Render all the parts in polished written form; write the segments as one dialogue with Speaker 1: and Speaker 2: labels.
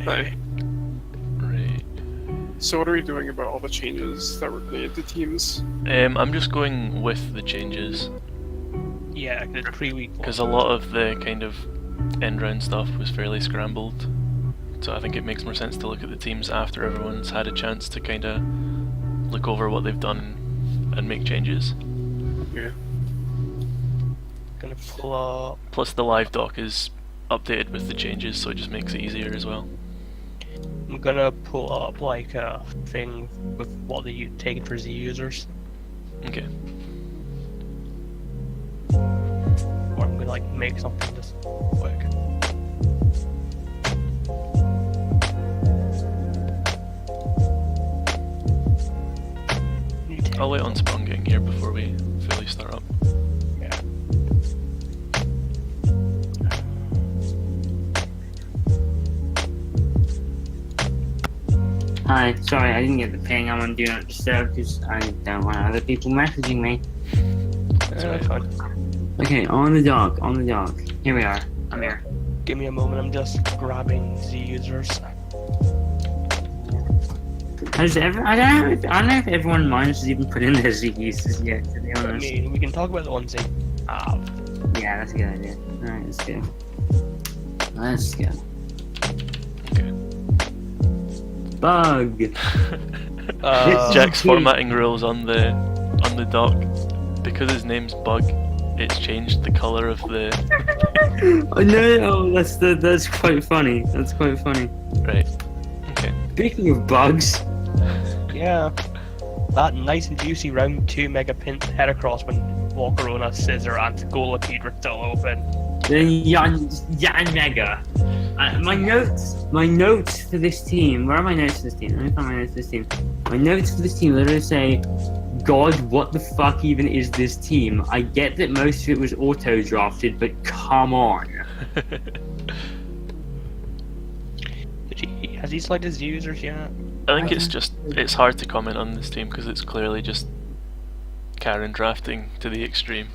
Speaker 1: Hi.
Speaker 2: Right.
Speaker 1: So what are we doing about all the changes that were made to teams?
Speaker 2: I'm just going with the changes
Speaker 3: Yeah, because it's pre-week
Speaker 2: because a lot of the kind of end round stuff was fairly scrambled. So I think it makes more sense to look at the teams after everyone's had a chance to kind of look over what they've done and make changes.
Speaker 1: Yeah.
Speaker 3: Gonna pull up.
Speaker 2: Plus the live doc is updated with the changes, so it just makes it easier as well.
Speaker 3: I'm gonna pull up like a thing with what they taken for Z users,
Speaker 2: Okay.
Speaker 3: or I'm gonna like make something just quick.
Speaker 2: I'll wait on Sprung getting here before we fully start up.
Speaker 3: Yeah.
Speaker 4: Hi, sorry, I didn't get the ping. I'm on Do Not Disturb because I don't want other people messaging me.
Speaker 2: That's right.
Speaker 3: Fine.
Speaker 4: Okay, on the dock. Here we are. I'm here.
Speaker 3: Give me a moment. I'm just grabbing Z users.
Speaker 4: I don't know if everyone minds has even put in their Z uses yet, to be
Speaker 3: I
Speaker 4: honest.
Speaker 3: mean, we can talk about the ones they have.
Speaker 4: Yeah, that's a good idea. Alright, let's go. Let's go.
Speaker 2: Okay.
Speaker 4: Bug!
Speaker 2: Jack's formatting rules on the doc. Because his name's Bug, it's changed the colour of the.
Speaker 4: Oh no, that's quite funny. That's quite funny.
Speaker 2: Right. Okay.
Speaker 4: Speaking of bugs,
Speaker 3: Yeah. That nice and juicy round 2 megapint header cross when Walkerona, Scissor, and Golipede were still open.
Speaker 4: then Yan Mega. My notes for this team. Where are my notes for this team? Let me find my notes for this team. My notes for this team literally say, God, what the fuck even is this team? I get that most of it was auto drafted, but come on.
Speaker 3: Has he selected his users yet?
Speaker 2: I think it's hard to comment on this team because it's clearly just Karen drafting to the extreme.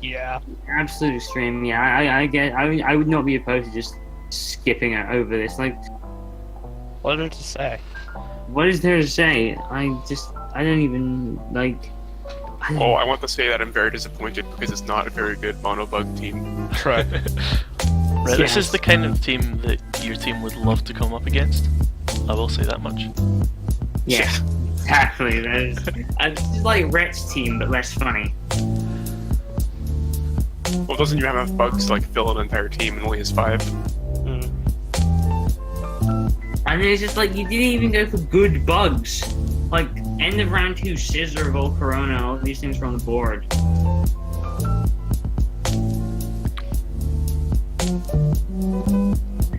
Speaker 3: Yeah.
Speaker 4: Absolute extreme. Yeah, I would not be opposed to just skipping it over this. Like,
Speaker 3: What is there to say?
Speaker 4: what is there to say? I don't even like.
Speaker 1: Oh, I want to say that I'm very disappointed because it's not a very good monobug team.
Speaker 3: Right.
Speaker 2: Right, this is
Speaker 4: Yes.
Speaker 2: the kind of team that your team would love to come up against. I will say that much.
Speaker 4: Yeah, exactly. It's just like Rhett's team, but less funny.
Speaker 1: Well, doesn't even have enough bugs to like fill an entire team and only has 5.
Speaker 3: Mm.
Speaker 4: And it's just like you didn't even go for good bugs. Like end of round 2, Scissor, Volcarona, all these things were on the board.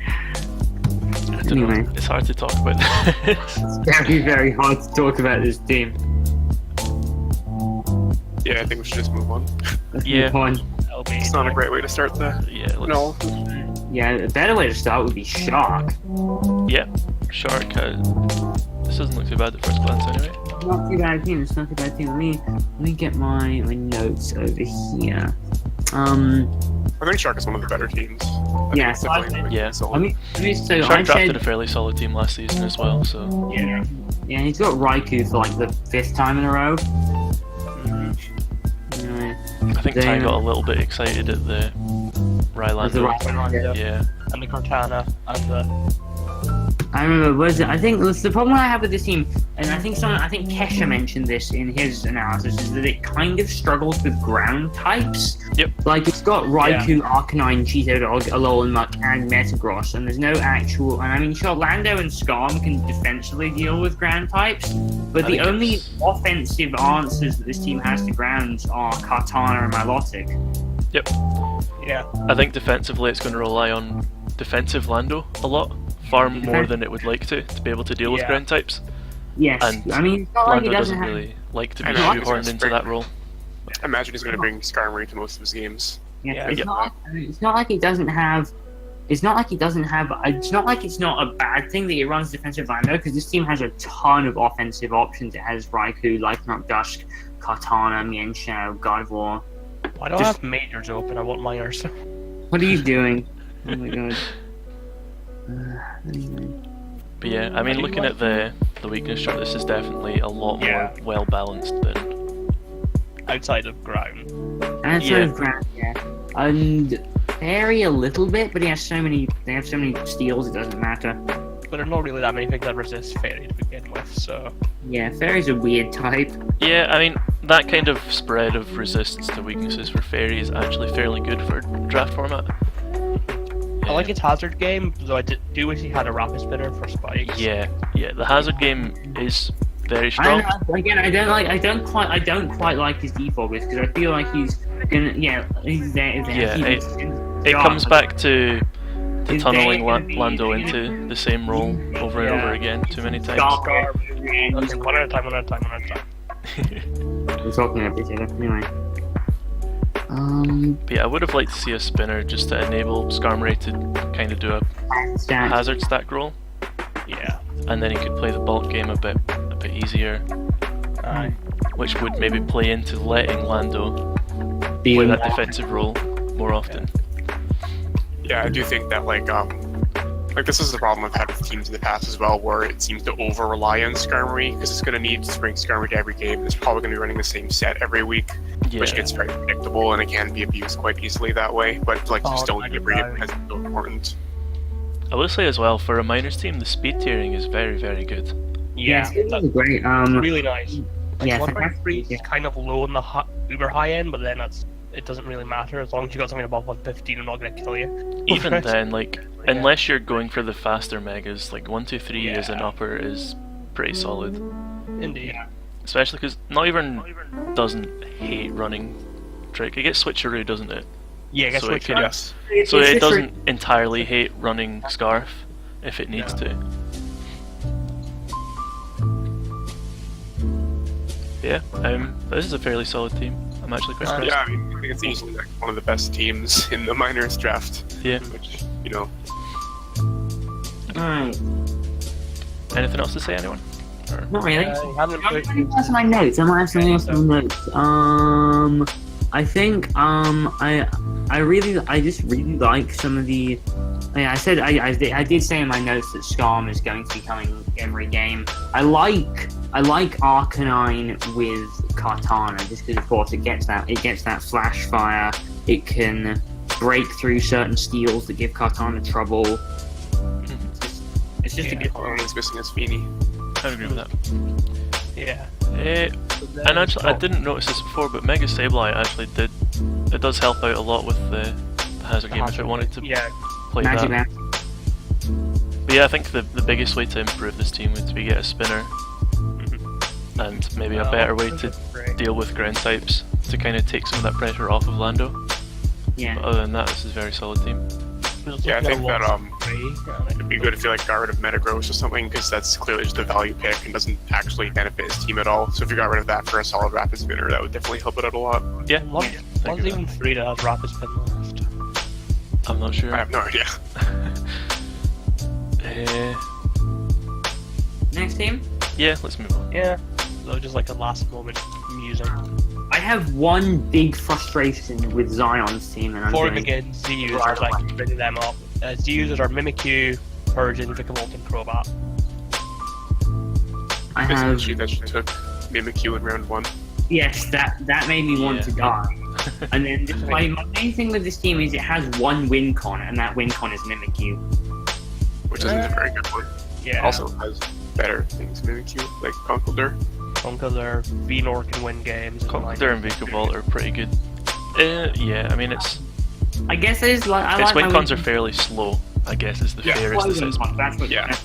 Speaker 2: I don't know,
Speaker 4: Anyway.
Speaker 2: it's hard to talk about this.
Speaker 4: It's very, very hard to talk about this team.
Speaker 1: Yeah, I think we should just move on.
Speaker 4: Let's
Speaker 2: Yeah.
Speaker 4: move on.
Speaker 3: That'll be
Speaker 1: It's not a great way to start the.
Speaker 2: Yeah, let's,
Speaker 1: No.
Speaker 4: Yeah, a better way to start would be Shark.
Speaker 2: Yeah, Shark. This doesn't look too bad at first glance anyway.
Speaker 4: Not too bad team. It's not too bad team. Let me get my notes over here.
Speaker 1: I think Shark is one of the better teams.
Speaker 4: Yeah,
Speaker 1: it's
Speaker 4: so I
Speaker 1: definitely
Speaker 2: Yeah.
Speaker 1: solid.
Speaker 4: so
Speaker 2: Shark
Speaker 4: I
Speaker 2: drafted
Speaker 4: said,
Speaker 2: a fairly solid team last season as well, so
Speaker 3: Yeah.
Speaker 4: yeah, he's got Raikou for like the 5th time in a row. Anyway,
Speaker 2: I think Ty
Speaker 4: Then-
Speaker 2: got a little bit excited at the
Speaker 4: there's the
Speaker 2: Rylando.
Speaker 4: Raikou.
Speaker 2: Yeah.
Speaker 3: And the Cortana and the
Speaker 4: I remember, was it? I think the problem I have with this team, and I think Kesha mentioned this in his analysis, is that it kind of struggles with ground types.
Speaker 2: Yep.
Speaker 4: Like it's got Raikou, Arcanine, Cheeto Dog, Alolan Muck, and Metagross, and there's no actual. And I mean, sure, Lando and Skarm can defensively deal with ground types, but
Speaker 2: I
Speaker 4: the
Speaker 2: think
Speaker 4: only
Speaker 2: it's-
Speaker 4: offensive answers that this team has to grounds are Kartana and Milotic.
Speaker 3: yeah.
Speaker 2: I think defensively it's going to rely on defensive Lando a lot, far more than it would like to be able to deal with
Speaker 3: Yeah.
Speaker 2: ground types.
Speaker 4: Yes,
Speaker 2: And
Speaker 4: I mean, it's not like
Speaker 2: Lando
Speaker 4: he doesn't
Speaker 2: doesn't
Speaker 4: have.
Speaker 2: really like to be
Speaker 1: I know, he's
Speaker 2: shoehorned
Speaker 1: gonna
Speaker 2: into
Speaker 1: spring.
Speaker 2: that role.
Speaker 1: I imagine he's going to bring Skarmory to most of his games.
Speaker 4: Yeah,
Speaker 3: Yeah.
Speaker 4: it's not like he doesn't have. It's not like he doesn't have. It's not like it's not a bad thing that he runs defensive Lando, because this team has a ton of offensive options. It has Raikou, Lycanroc, Dusk, Kartana, Mienshao, Gardevoir.
Speaker 3: Why do I
Speaker 4: Just-
Speaker 3: have majors open? I want minors.
Speaker 4: What are you doing? Oh my god. Anyway.
Speaker 2: But yeah, I mean, looking at the weakness chart, this is definitely a lot
Speaker 3: Yeah.
Speaker 2: more well balanced than.
Speaker 3: Outside of ground.
Speaker 4: And
Speaker 2: Yeah.
Speaker 4: sort of ground, yeah. And Fairy a little bit, but he has so many. They have so many steals, it doesn't matter.
Speaker 3: But there's not really that many things that resist Fairy to begin with, so...
Speaker 4: Yeah, Fairy's a weird type.
Speaker 2: Yeah, I mean, that kind of spread of resists to weaknesses for Fairy is actually fairly good for draft format.
Speaker 3: I like its hazard game, though I do wish he had a rapid spinner for spikes.
Speaker 2: Yeah, the hazard game is very
Speaker 4: I
Speaker 2: strong.
Speaker 4: don't know, again, I don't quite like his default risk, because I feel like he's gonna, he's there.
Speaker 2: Yeah, It comes back to tunneling Lando into the same role over and over again too many times.
Speaker 3: Okay, one at a time.
Speaker 4: We're talking about this anyway.
Speaker 2: But yeah, I would have liked to see a spinner just to enable Skarmory to kind of do a
Speaker 4: Stat.
Speaker 2: hazard stack roll,
Speaker 3: Yeah.
Speaker 2: and then he could play the bulk game a bit easier,
Speaker 3: Aye.
Speaker 2: which would maybe play into letting Lando play
Speaker 4: Being
Speaker 2: that defensive role more often.
Speaker 1: Yeah, I do think that like this is the problem I've had with teams in the past as well, where it seems to over rely on Skarmory because it's going to need to bring Skarmory to every game. It's probably going to be running the same set every week,
Speaker 2: Yeah,
Speaker 1: which gets very predictable and it can be abused quite easily that way. But like, you
Speaker 3: Oh,
Speaker 1: still need to bring it
Speaker 3: right.
Speaker 1: because it's so important.
Speaker 2: I will say as well, for a minors team, the speed tiering is very, very good.
Speaker 3: Yeah.
Speaker 4: Yes,
Speaker 3: That's
Speaker 4: great.
Speaker 3: really nice. Like,
Speaker 4: Yeah,
Speaker 3: 1.3 is
Speaker 4: yeah.
Speaker 3: kind of low on the uber high end, but then it doesn't really matter as long as you got something above 115. I'm not gonna kill you.
Speaker 2: Even then, like,
Speaker 3: Yeah.
Speaker 2: unless you're going for the faster megas, like 1, 2, 3 as an
Speaker 3: Yeah.
Speaker 2: upper is pretty solid.
Speaker 3: Indeed.
Speaker 2: Especially because not even doesn't hate running trick. It gets switcheroo, doesn't it?
Speaker 3: Yeah, I guess
Speaker 2: So
Speaker 3: what
Speaker 2: it can-
Speaker 1: Yes.
Speaker 2: So it doesn't entirely hate running Scarf if it needs to. Yeah, this is a fairly solid team. I'm actually quite impressed.
Speaker 1: Yeah, I mean, I think it's easily like one of the best teams in the minors draft.
Speaker 2: Yeah.
Speaker 1: Which, you know,
Speaker 4: Alright.
Speaker 2: Anything else to say, anyone? Or...
Speaker 4: Not really.
Speaker 3: you haven't put-
Speaker 4: That's my notes. I might have something else on my notes. I think I just really like some of the. Yeah, I did say in my notes that Skarm is going to be coming every game. I like Arcanine with Kartana just because of course it gets that flash fire. It can break through certain steals that give Kartana trouble. It's just a good
Speaker 1: all he's missing is Feeny.
Speaker 2: I agree with that.
Speaker 3: Yeah.
Speaker 2: And actually, I didn't notice this before, but Mega Sableye actually did. It does help out a lot with the hazard game if it wanted to
Speaker 3: Yeah.
Speaker 2: play
Speaker 4: Magic
Speaker 2: that.
Speaker 4: Man.
Speaker 2: But yeah, I think the biggest way to improve this team would be get a spinner, and maybe a better way to deal with ground types to kind of take some of that pressure off of Lando. But
Speaker 4: Yeah.
Speaker 2: other than that, this is a very solid team.
Speaker 1: Yeah, I think that it'd be good if you like got rid of Metagross or something, because that's clearly just a value pick and doesn't actually benefit his team at all. So if you got rid of that for a solid rapid spinner, that would definitely help it out a lot.
Speaker 2: Yeah,
Speaker 3: One's even 3 that has rapid spin left.
Speaker 2: I'm not sure.
Speaker 1: I have no idea.
Speaker 4: Next team.
Speaker 2: Yeah, let's move on.
Speaker 3: Yeah, so just like a last moment musing.
Speaker 4: I have one big frustration with Zion's team, and I'm
Speaker 3: Before we
Speaker 4: going
Speaker 3: begin, Z users, I can bring them up. Z users are Mimikyu, Persian, Vikavolt, and Crobat.
Speaker 4: I
Speaker 1: It's
Speaker 4: have
Speaker 1: issue that she took Mimikyu in round 1.
Speaker 4: yes, that made me want
Speaker 2: Yeah.
Speaker 4: to die. And then my main thing with this team is it has one win con, and that win con is Mimikyu.
Speaker 1: Which isn't a very good one.
Speaker 3: Yeah.
Speaker 1: Also has better things Mimikyu, like Conkeldurr.
Speaker 3: Conkeldurr, Venor can win games.
Speaker 2: Conkeldurr and Vikavolt are pretty good. Yeah, I mean it's
Speaker 4: I guess I just like I
Speaker 2: its
Speaker 4: like
Speaker 2: win
Speaker 4: my
Speaker 2: cons
Speaker 4: win
Speaker 2: are fairly slow. I guess is the
Speaker 1: Yeah.
Speaker 2: fairest
Speaker 4: slow win
Speaker 2: assessment.
Speaker 4: cons, that's what.
Speaker 1: Yeah.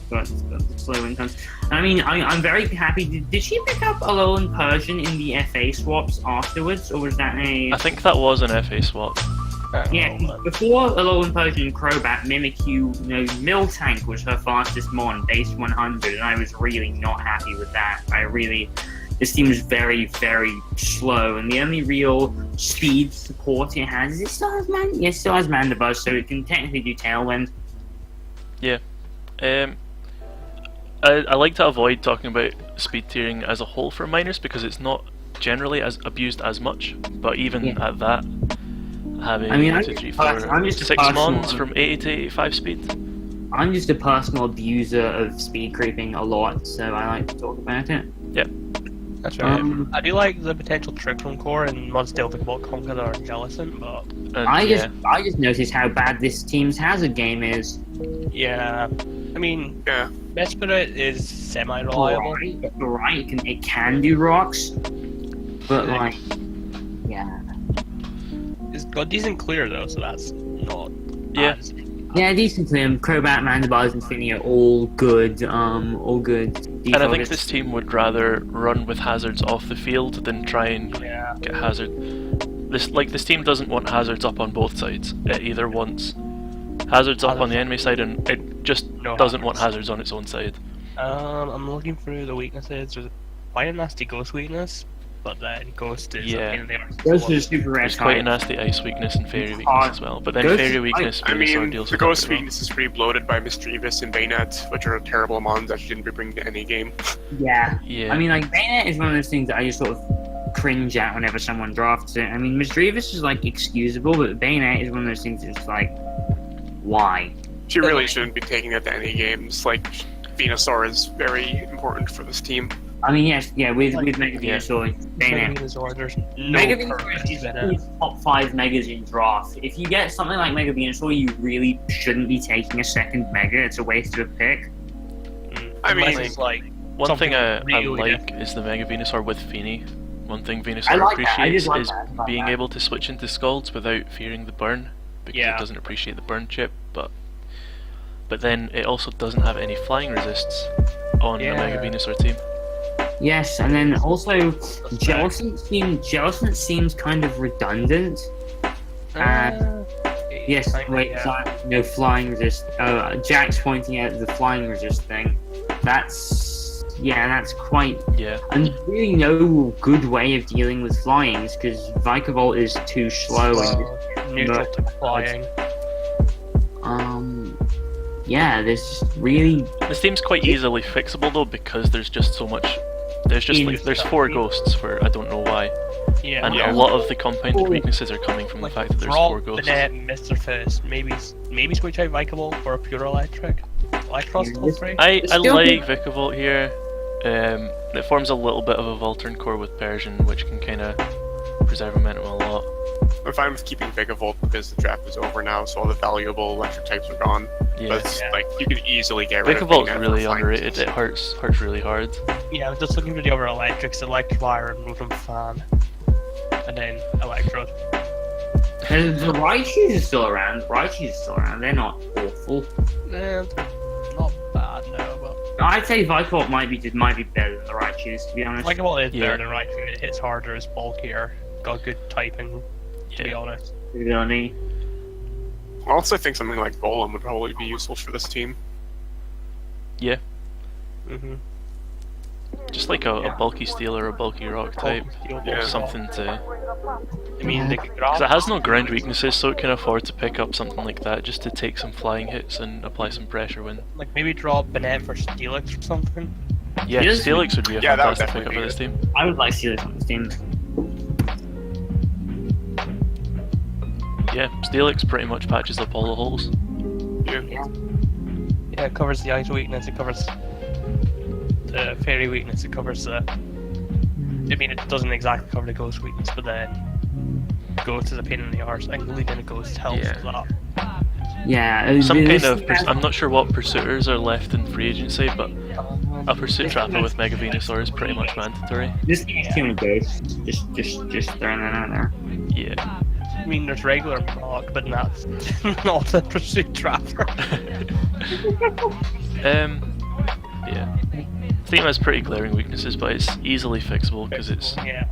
Speaker 4: That's the slow win cons. I mean, I'm very happy. Did she pick up Alolan Persian in the FA swaps afterwards, or was that a?
Speaker 2: I think that was an FA swap.
Speaker 4: Yeah, before Alolan Persian and Crobat, Mimikyu, Miltank was her fastest mon, base 100, and I was really not happy with that. This team is very, very slow, and the only real speed support it has is it still has Mandibuzz, so it can technically do Tailwind.
Speaker 2: Yeah. I like to avoid talking about speed tiering as a whole for minors because it's not generally as abused as much, but even
Speaker 4: Yeah.
Speaker 2: at that, having
Speaker 4: I mean,
Speaker 2: 1, 2, 3, 4, 6 mons from 80 to 85 speed.
Speaker 4: I'm just a personal abuser of speed creeping a lot, so I like to talk about it.
Speaker 3: That's right.
Speaker 4: Um,
Speaker 3: I do like the potential Trick Room Core and Mudsdale, Vikavolt, Conkeldurr, and Jellicent, but
Speaker 2: And
Speaker 4: I
Speaker 2: yeah,
Speaker 4: just noticed how bad this team's hazard game is.
Speaker 3: yeah. I mean,
Speaker 1: Yeah.
Speaker 3: Mesprit is semi-reliable.
Speaker 4: Right, it can do rocks, but like, yeah.
Speaker 3: It's got decent clear though, so that's not
Speaker 2: Yeah.
Speaker 3: as-
Speaker 4: Yeah, decently. Crobat, Mandibuzz, and Finny are all good. All good.
Speaker 2: and I think this team would rather run with hazards off the field than try and
Speaker 3: Yeah.
Speaker 2: get hazard. This team doesn't want hazards up on both sides. It either wants hazards up on the enemy side and it just
Speaker 3: No
Speaker 2: doesn't want
Speaker 3: hazards.
Speaker 2: hazards on its own side.
Speaker 3: I'm looking through the weaknesses. There's quite a nasty Ghost weakness, but then Ghost is
Speaker 2: Yeah.
Speaker 3: a pain in the arse.
Speaker 4: Those are super rare
Speaker 2: There's quite a
Speaker 4: types.
Speaker 2: nasty ice weakness and fairy
Speaker 4: It's
Speaker 2: weakness
Speaker 4: hard.
Speaker 2: as well. But then
Speaker 4: Ghost
Speaker 2: fairy
Speaker 4: is
Speaker 2: weakness
Speaker 1: I
Speaker 2: Venusaur
Speaker 1: mean,
Speaker 2: deals
Speaker 1: the
Speaker 2: with that
Speaker 1: Ghost
Speaker 2: as well.
Speaker 1: weakness is pretty bloated by Mischievous and Bayonet, which are terrible mons that you didn't bring to any game.
Speaker 4: Yeah.
Speaker 2: Yeah.
Speaker 4: I mean, like, Bayonet is one of those things that I just sort of cringe at whenever someone drafts it. I mean, Mischievous is, like, excusable, but Bayonet is one of those things that's like, why?
Speaker 1: She really shouldn't be taking it to any games. Like, Venusaur is very important for this team.
Speaker 4: I mean, yes, yeah, with Mega
Speaker 2: Yeah.
Speaker 4: Venusaur, Bayonet.
Speaker 3: Venusaur, there's no
Speaker 4: Mega
Speaker 3: purpose
Speaker 4: Venusaur
Speaker 3: in it.
Speaker 4: is top 5 megas in draft. If you get something like Mega Venusaur, you really shouldn't be taking a second mega. It's a waste of a pick.
Speaker 1: I mean,
Speaker 3: Unless it's like
Speaker 2: One
Speaker 3: something
Speaker 2: thing I
Speaker 3: really
Speaker 2: like is the Mega Venusaur with Feeny. One thing Venusaur
Speaker 4: I like that. I
Speaker 2: appreciates
Speaker 4: just like
Speaker 2: is
Speaker 4: that. I like
Speaker 2: being
Speaker 4: that.
Speaker 2: able to switch into Scalds without fearing the burn, because
Speaker 3: Yeah.
Speaker 2: it doesn't appreciate the burn chip, but then it also doesn't have any flying resists on the Mega
Speaker 3: Yeah.
Speaker 2: Venusaur team.
Speaker 4: Yes, and then also Jellicent seems kind of redundant. Yes, wait,
Speaker 3: yeah.
Speaker 4: sorry, no flying resist. Jack's pointing out the flying resist thing. That's quite.
Speaker 2: Yeah.
Speaker 4: And really no good way of dealing with flyings because Vikavolt is too slow.
Speaker 3: Neutral to flying.
Speaker 4: Yeah, there's just really.
Speaker 2: This team's quite easily fixable though, because there's just so much. There's 4 ghosts for I don't know why,
Speaker 3: Yeah.
Speaker 2: and
Speaker 1: Yeah.
Speaker 2: a lot of the compounded weaknesses are coming from the fact that there's 4 ghosts.
Speaker 3: Mr. Fist, maybe switch out Vikavolt for a pure electric. Electros top 3?
Speaker 2: I
Speaker 4: Still
Speaker 2: like Vikavolt here. It forms a little bit of a Voltron core with Persian, which can kind of preserve momentum a lot.
Speaker 1: I'm fine with keeping Vigavolt because the draft is over now, so all the valuable electric types are gone.
Speaker 2: Yeah.
Speaker 1: But it's, like, you can easily get rid of
Speaker 2: Vikavolt's
Speaker 1: Bayonet
Speaker 2: really
Speaker 1: for flying
Speaker 2: underrated.
Speaker 1: resist.
Speaker 2: It hurts really hard.
Speaker 3: Yeah, I was just looking for the other electrics, Electivire and Rotom Fan. And then Electrode.
Speaker 4: And the Raichus are still around. They're not awful.
Speaker 3: They're not bad now, but
Speaker 4: I'd say Vikavolt might be better than the Raichus, to be honest.
Speaker 3: Vikavolt is
Speaker 2: Yeah.
Speaker 3: better than Raichu. It hits harder, it's bulkier, got good typing, to be
Speaker 2: Yeah.
Speaker 3: honest.
Speaker 4: Really.
Speaker 1: I also think something like Golem would probably be useful for this team.
Speaker 2: Yeah.
Speaker 3: Mm-hmm.
Speaker 2: Just like a bulky steel or a bulky rock type.
Speaker 1: Yeah.
Speaker 2: Something to.
Speaker 3: I mean, they could grab.
Speaker 2: Because it has no ground weaknesses, so it can afford to pick up something like that just to take some flying hits and apply some pressure when.
Speaker 3: Like maybe draw Banette for Steelix or something.
Speaker 2: Yeah,
Speaker 4: Steelix-
Speaker 2: Steelix would be a
Speaker 1: Yeah, that would
Speaker 2: fantastic
Speaker 1: definitely
Speaker 2: pickup for
Speaker 1: be
Speaker 2: this team.
Speaker 4: I would like Steelix on this team.
Speaker 2: Yeah, Steelix pretty much patches up all the holes.
Speaker 1: Yeah.
Speaker 3: Yeah, it covers the ice weakness, it covers the fairy weakness, it covers the... I mean, it doesn't exactly cover the ghost weakness, but then ghost is a pain in the arse, and leaving a ghost helps
Speaker 2: Yeah.
Speaker 3: a lot.
Speaker 4: Yeah, it was
Speaker 2: Some kind
Speaker 4: this-
Speaker 2: of... I'm not sure what pursuiters are left in free agency, but a pursuit trapper with Mega Venusaur is pretty much mandatory.
Speaker 4: This team's too many ghosts. Just throwing that out there.
Speaker 2: Yeah.
Speaker 3: I mean, there's regular block, but that's not a pursuit trapper.
Speaker 2: Yeah. The team has pretty glaring weaknesses, but it's easily fixable because it's
Speaker 3: Yeah.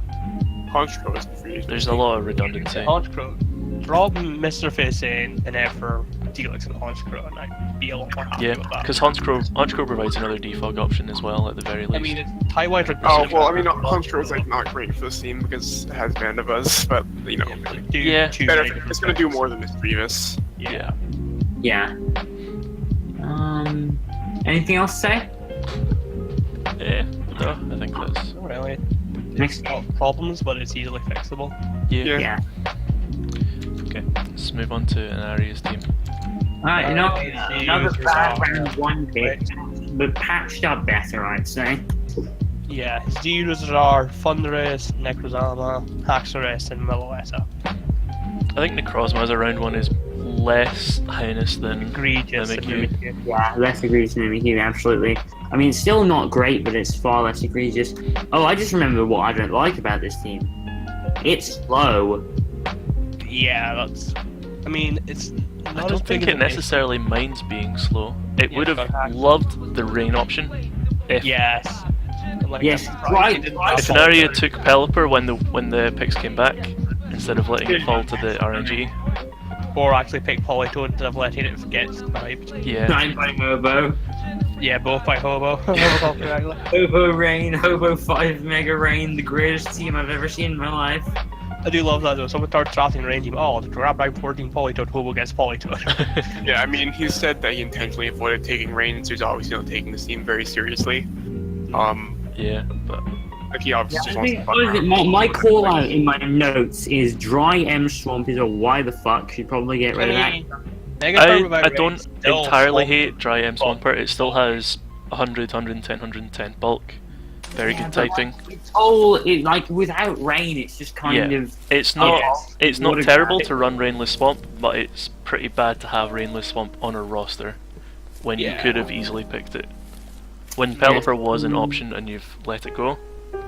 Speaker 1: Honchkrow is free.
Speaker 2: there's a lot of redundancy.
Speaker 3: Honchkrow. Drop Mr. Face in and then for Steelix and Honchkrow, and I'd be a lot more happy
Speaker 2: Yeah,
Speaker 3: with that.
Speaker 2: because Honchkrow provides another defog option as well, at the very least.
Speaker 3: I mean, Tywide would
Speaker 1: Oh, well, I mean, Honchkrow is like not great for this team because it has Vandabuzz, but, you know,
Speaker 2: Yeah.
Speaker 1: better, it's gonna do more than Mischievous.
Speaker 2: Yeah.
Speaker 4: Yeah. Anything else to say?
Speaker 2: Yeah. No, I think that's...
Speaker 3: Not really.
Speaker 4: Next.
Speaker 3: It's not problems, but it's easily fixable.
Speaker 2: Yeah.
Speaker 4: Yeah.
Speaker 2: Okay, let's move on to Inaria's team.
Speaker 4: Alright, you know,
Speaker 3: Alright,
Speaker 4: another
Speaker 3: users
Speaker 4: bad
Speaker 3: are-
Speaker 4: round one pick, but patched up better, I'd say.
Speaker 3: Yeah, his D users are Thunderous, Necrozama, Haxorus, and Meloetta.
Speaker 2: I think Necrozma as a round one is less heinous than
Speaker 3: Egregious. and
Speaker 2: Mimikyu.
Speaker 3: Mimikyu.
Speaker 4: Yeah, less egregious than Mimikyu, absolutely. I mean, it's still not great, but it's far less egregious. Oh, I just remember what I don't like about this team. It's slow.
Speaker 3: Yeah, that's. I mean, it's. Not
Speaker 2: I
Speaker 3: as
Speaker 2: don't
Speaker 3: big
Speaker 2: think
Speaker 3: of
Speaker 2: it
Speaker 3: a-
Speaker 2: necessarily minds being slow. It
Speaker 3: Yeah,
Speaker 2: would have
Speaker 3: but-
Speaker 2: loved the rain option if
Speaker 3: Yes. Like,
Speaker 4: Yes,
Speaker 3: I'm surprised
Speaker 4: right,
Speaker 3: they didn't
Speaker 4: right.
Speaker 2: if
Speaker 3: have
Speaker 2: Inaria
Speaker 3: Pelipper.
Speaker 2: took Pelipper when the picks came back, instead of letting it fall to the RNG.
Speaker 3: Or actually pick Politoed instead of letting it get sniped.
Speaker 2: Yeah.
Speaker 4: Nine by Hobo.
Speaker 3: Yeah, both by Hobo. Hobo correctly.
Speaker 4: Hobo Rain, Hobo 5 Mega Rain, the greatest team I've ever seen in my life.
Speaker 3: I do love that though. Someone starts drafting range team. Oh, the grab by 14 Politoed, Hobo gets Politoed.
Speaker 1: Yeah, I mean, he said that he intentionally avoided taking rain, so he's obviously not taking this team very seriously.
Speaker 2: Yeah, but
Speaker 1: Like he obviously
Speaker 4: I
Speaker 1: just
Speaker 4: think
Speaker 1: wants to fuck around.
Speaker 4: my call out in my notes is dry M Swamp is a why the fuck, should probably get rid of that.
Speaker 2: I don't entirely hate Dry M Swampert. It still has 100, 110, 110 bulk. Very
Speaker 4: Yeah,
Speaker 2: good
Speaker 4: but,
Speaker 2: typing.
Speaker 4: It's all, like, without rain, it's just kind
Speaker 2: Yeah.
Speaker 4: of...
Speaker 2: It's not
Speaker 4: Yes.
Speaker 2: it's not
Speaker 4: What a
Speaker 2: terrible
Speaker 4: graphic.
Speaker 2: to run Rainless Swamp, but it's pretty bad to have Rainless Swamp on a roster when you
Speaker 3: Yeah.
Speaker 2: could have easily picked it. When Pelipper was an option and you've let it go,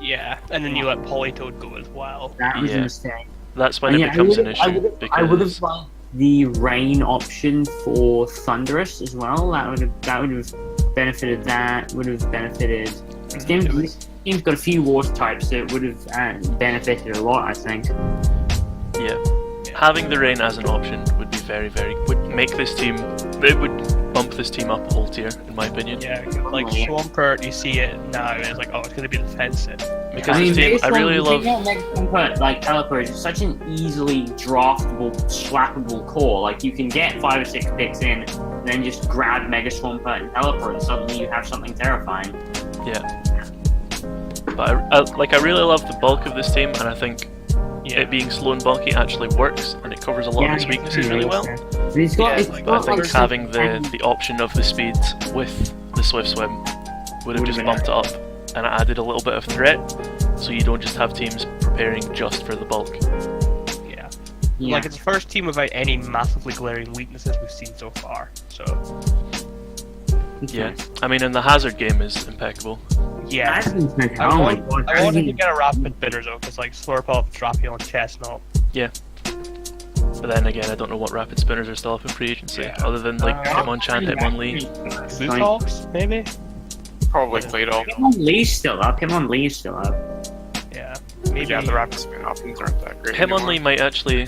Speaker 3: Yeah, and then you let Politoed go as well.
Speaker 4: That was
Speaker 2: Yeah.
Speaker 4: a mistake.
Speaker 2: that's when
Speaker 4: Yeah,
Speaker 2: it becomes an
Speaker 4: I
Speaker 2: issue.
Speaker 4: would have
Speaker 2: Because
Speaker 4: liked the rain option for Thunderous as well. That would have benefited that. Would have benefited. This team's got a few water types, so it would have benefited a lot, I think.
Speaker 2: yeah, having the rain as an option would be would make this team. It would bump this team up a whole tier, in my opinion.
Speaker 3: Yeah, like Swampert, you see it now, and it's like, oh, it's gonna be defensive.
Speaker 2: Because this team, I really love.
Speaker 4: Like Pelipper is such an easily draftable, slappable core. Like you can get 5 or 6 picks in, and then just grab Mega Swampert and Pelipper, and suddenly you have something terrifying.
Speaker 2: Yeah. But I really love the bulk of this team, and I think it being slow and bulky actually works, and it covers a lot of its weaknesses really well.
Speaker 4: But it's got,
Speaker 3: Yeah,
Speaker 4: it's
Speaker 3: like,
Speaker 2: But I
Speaker 4: got,
Speaker 2: think
Speaker 4: like,
Speaker 2: having
Speaker 4: some-
Speaker 2: the option of the speed with the Swift Swim would have just
Speaker 4: been
Speaker 2: bumped it up, and it added a little bit of threat, so you don't just have teams preparing just for the bulk.
Speaker 3: Yeah.
Speaker 4: Yeah.
Speaker 3: Like, it's the first team without any massively glaring weaknesses we've seen so far, so.
Speaker 2: Yeah, I mean, and the hazard game is impeccable.
Speaker 3: Yeah.
Speaker 4: Oh
Speaker 3: I
Speaker 4: my
Speaker 3: want-
Speaker 4: god.
Speaker 3: I wanted to get a rapid bitters though, because like Slurp up, Drapion, Chestnut.
Speaker 2: But then again, I don't know what rapid spinners are still up in free agency,
Speaker 3: Yeah.
Speaker 2: other than like Hitmonchan, Hitmonlee.
Speaker 3: Butox, maybe?
Speaker 1: Probably Claydol.
Speaker 4: Hitmonlee's still up. Hitmonlee's still up.
Speaker 3: Yeah.
Speaker 1: Maybe yeah, the rapid spin options aren't that great.
Speaker 2: Hitmonlee might actually.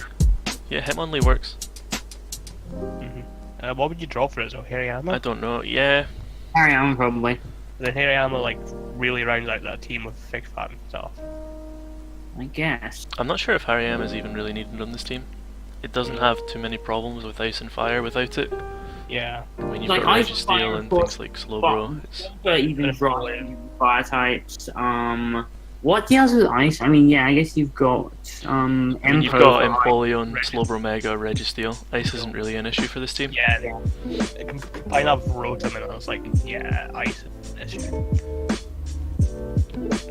Speaker 2: Yeah, Hitmonlee works.
Speaker 3: What would you draw for it though? Hariyama?
Speaker 2: I don't know. Yeah,
Speaker 4: Carry on, probably.
Speaker 3: Then Hariyama like really rounds out that team with Fix Fat and stuff.
Speaker 4: I guess.
Speaker 2: I'm not sure if Hariyama is even really needed on this team. It doesn't have too many problems with ice and fire without it.
Speaker 3: Yeah.
Speaker 2: When you've
Speaker 4: Like,
Speaker 2: got
Speaker 4: Ice and
Speaker 2: Registeel
Speaker 4: Fire,
Speaker 2: and
Speaker 4: of course,
Speaker 2: things like Slowbro, it's
Speaker 4: But even
Speaker 3: But
Speaker 4: drawing fire types. What deals with ice? I mean, yeah, I guess you've got
Speaker 2: I mean, you've
Speaker 4: Empo
Speaker 2: got
Speaker 4: for ice.
Speaker 2: Empoleon,
Speaker 3: Regis.
Speaker 2: Slowbro Mega, Registeel. Ice isn't really an issue for this team.
Speaker 3: Yeah, it can combine up Rotom, and I was like, yeah, ice is an issue.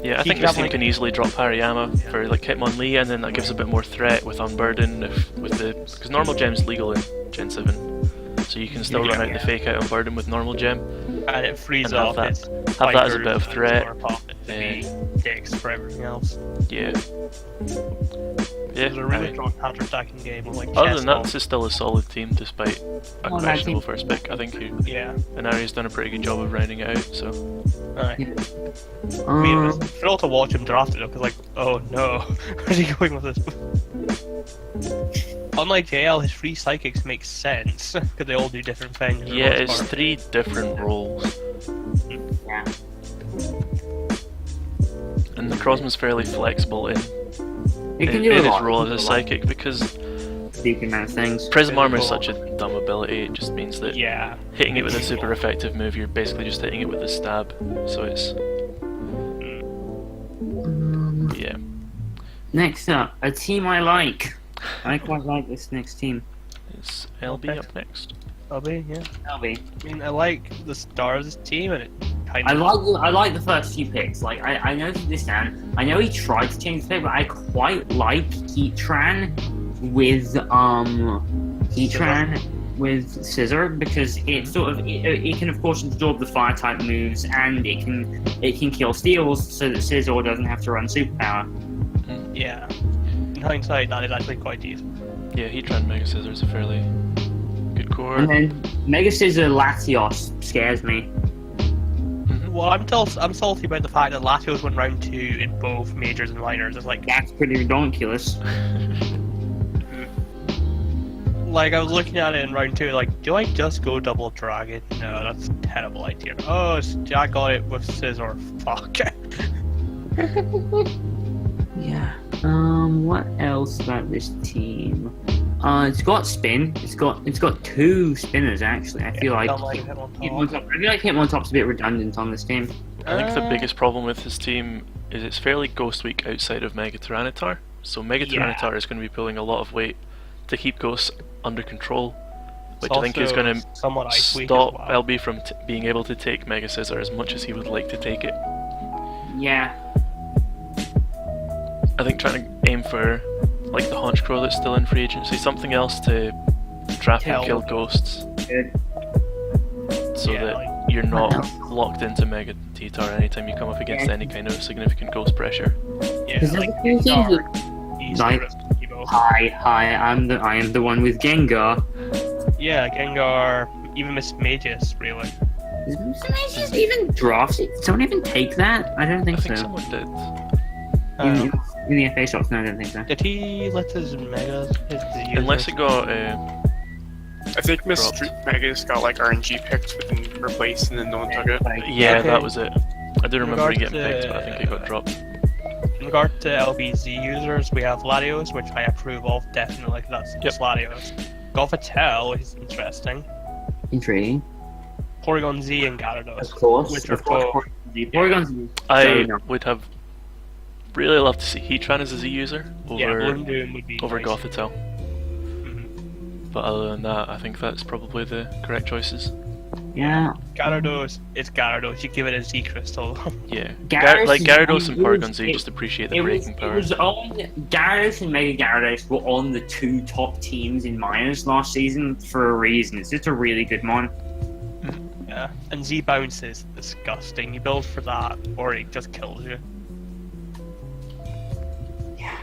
Speaker 2: Yeah, I think this team can easily drop Hariyama for like Hitmonlee, and then that gives a bit more threat with Unburden because normal gem's legal in Gen 7, so you can still run out the fake out Unburden with normal gem.
Speaker 3: And it frees
Speaker 2: And have
Speaker 3: off
Speaker 2: that-
Speaker 3: its
Speaker 2: have that as a
Speaker 3: fighters
Speaker 2: bit of
Speaker 3: and
Speaker 2: threat.
Speaker 3: Power Pop to be dicks for everything else.
Speaker 2: Yeah. Yeah.
Speaker 3: It's a really
Speaker 2: I-
Speaker 3: strong counter-attacking game with like
Speaker 2: Other
Speaker 3: chess
Speaker 2: than that,
Speaker 3: ball.
Speaker 2: this is still a solid team despite a
Speaker 4: Oh, no, I
Speaker 2: questionable
Speaker 4: think-
Speaker 2: first pick. I think
Speaker 3: Yeah.
Speaker 2: Inaria's done a pretty good job of rounding it out. So
Speaker 3: Aye. I mean, it was thrilled to watch him draft it though, because like, oh no, where's he going with this? Unlike JL, his free psychics make sense because they all do different things. for the
Speaker 2: yeah,
Speaker 3: most
Speaker 2: it's
Speaker 3: part.
Speaker 2: 3 different roles,
Speaker 4: Yeah.
Speaker 2: and the Crosman's fairly flexible in
Speaker 4: It can
Speaker 2: in
Speaker 4: do a
Speaker 2: his
Speaker 4: lot.
Speaker 2: role as a psychic because
Speaker 4: Speaking of things.
Speaker 2: Prism Armor is such a dumb ability. It just means that
Speaker 3: Yeah.
Speaker 2: hitting it with a super effective move, you're basically just hitting it with a stab. So it's yeah.
Speaker 4: Next up, a team I like. I quite like this next team.
Speaker 2: It's LB up next.
Speaker 3: Probably, yeah.
Speaker 4: LB.
Speaker 3: I mean, I like the star of this team, and it kind
Speaker 4: I
Speaker 3: of.
Speaker 4: like the first few picks. Like I know this man. I know he tried to change the pick, but I quite like Heatran with Scissor because it sort of it can of course absorb the fire type moves and it can kill steals so that Scissor doesn't have to run superpower.
Speaker 3: Yeah. In hindsight, that is actually quite decent.
Speaker 2: Yeah, Heatran Mega Scissor is a fairly good core.
Speaker 4: And then Mega Scissor Latios scares me.
Speaker 3: Well, I'm salty about the fact that Latios went round 2 in both majors and minors. It's like,
Speaker 4: That's pretty ridiculous.
Speaker 3: like I was looking at it in round 2, like, do I just go double dragon? No, that's a terrible idea. Oh, Jack got it with Scissor. Fuck.
Speaker 4: Yeah. What else about this team? It's got spin. It's got 2 spinners actually. I feel like Hitmontop's a bit redundant on this team.
Speaker 2: I think the biggest problem with his team is it's fairly Ghost Weak outside of Mega Tyranitar. So Mega
Speaker 3: Yeah.
Speaker 2: Tyranitar is going to be pulling a lot of weight to keep Ghosts under control, which
Speaker 3: It's
Speaker 2: I think is
Speaker 3: also
Speaker 2: going to
Speaker 3: somewhat ice weak as
Speaker 2: stop
Speaker 3: well.
Speaker 2: LB from being able to take Mega Scissor as much as he would like to take it.
Speaker 4: Yeah.
Speaker 2: I think trying to aim for like the Haunch Crow that's still in free agency, something else to trap and kill ghosts,
Speaker 4: Good.
Speaker 2: so
Speaker 3: Yeah,
Speaker 2: that
Speaker 3: like-
Speaker 2: you're not locked into Mega T-Tar anytime you come up against any kind of significant ghost pressure.
Speaker 3: Yeah,
Speaker 4: Because
Speaker 3: like,
Speaker 4: the thing is with-
Speaker 3: he's
Speaker 4: like-
Speaker 3: Evo.
Speaker 4: Hi, I am the one with Gengar.
Speaker 3: Yeah, Gengar, even Miss Magus, really.
Speaker 4: Is Magus even drafts it? Did someone even take that? I don't
Speaker 2: I
Speaker 4: think
Speaker 2: think
Speaker 4: so.
Speaker 2: someone did.
Speaker 4: In the FA shops, no, I don't think so.
Speaker 3: Did he let his Megas his users?
Speaker 2: Unless it got
Speaker 1: I think Miss
Speaker 2: Dropped.
Speaker 1: Megas got like RNG picked but then replaced and then no one took it.
Speaker 2: yeah,
Speaker 3: Okay.
Speaker 2: that was it. I do remember it
Speaker 3: regards
Speaker 2: getting picked, but I think it got
Speaker 3: to-
Speaker 2: dropped.
Speaker 3: In regard to LBZ users, we have Latios, which I approve of, definitely, 'cause that's just Latios. Gothitelle, which is interesting.
Speaker 4: Intriguing.
Speaker 3: Porygon Z and Gyarados.
Speaker 4: Of course.
Speaker 3: Which are
Speaker 4: Of course.
Speaker 3: both-
Speaker 4: Porygon's
Speaker 2: I
Speaker 4: no.
Speaker 2: would have really loved to see Heatran as a Z user
Speaker 3: Yeah,
Speaker 2: over
Speaker 3: Bloom Doom would be nice.
Speaker 2: Gothitelle.
Speaker 3: Mhm.
Speaker 2: But other than that, I think that's probably the correct choices.
Speaker 4: Yeah.
Speaker 3: Gyarados, it's Gyarados, you give it a Z crystal.
Speaker 2: Yeah,
Speaker 4: Gyarados
Speaker 2: like
Speaker 4: is-
Speaker 2: Gyarados and
Speaker 4: it was-
Speaker 2: Porygon Z
Speaker 4: it-
Speaker 2: just appreciate the
Speaker 4: It was,
Speaker 2: breaking
Speaker 4: it
Speaker 2: power.
Speaker 4: was on Gyarados and Mega Gyarados were on the 2 top teams in minors last season for a reason. It's just a really good one.
Speaker 3: Yeah, and Z bounce is disgusting. You build for that, or it just kills you.
Speaker 1: Yeah,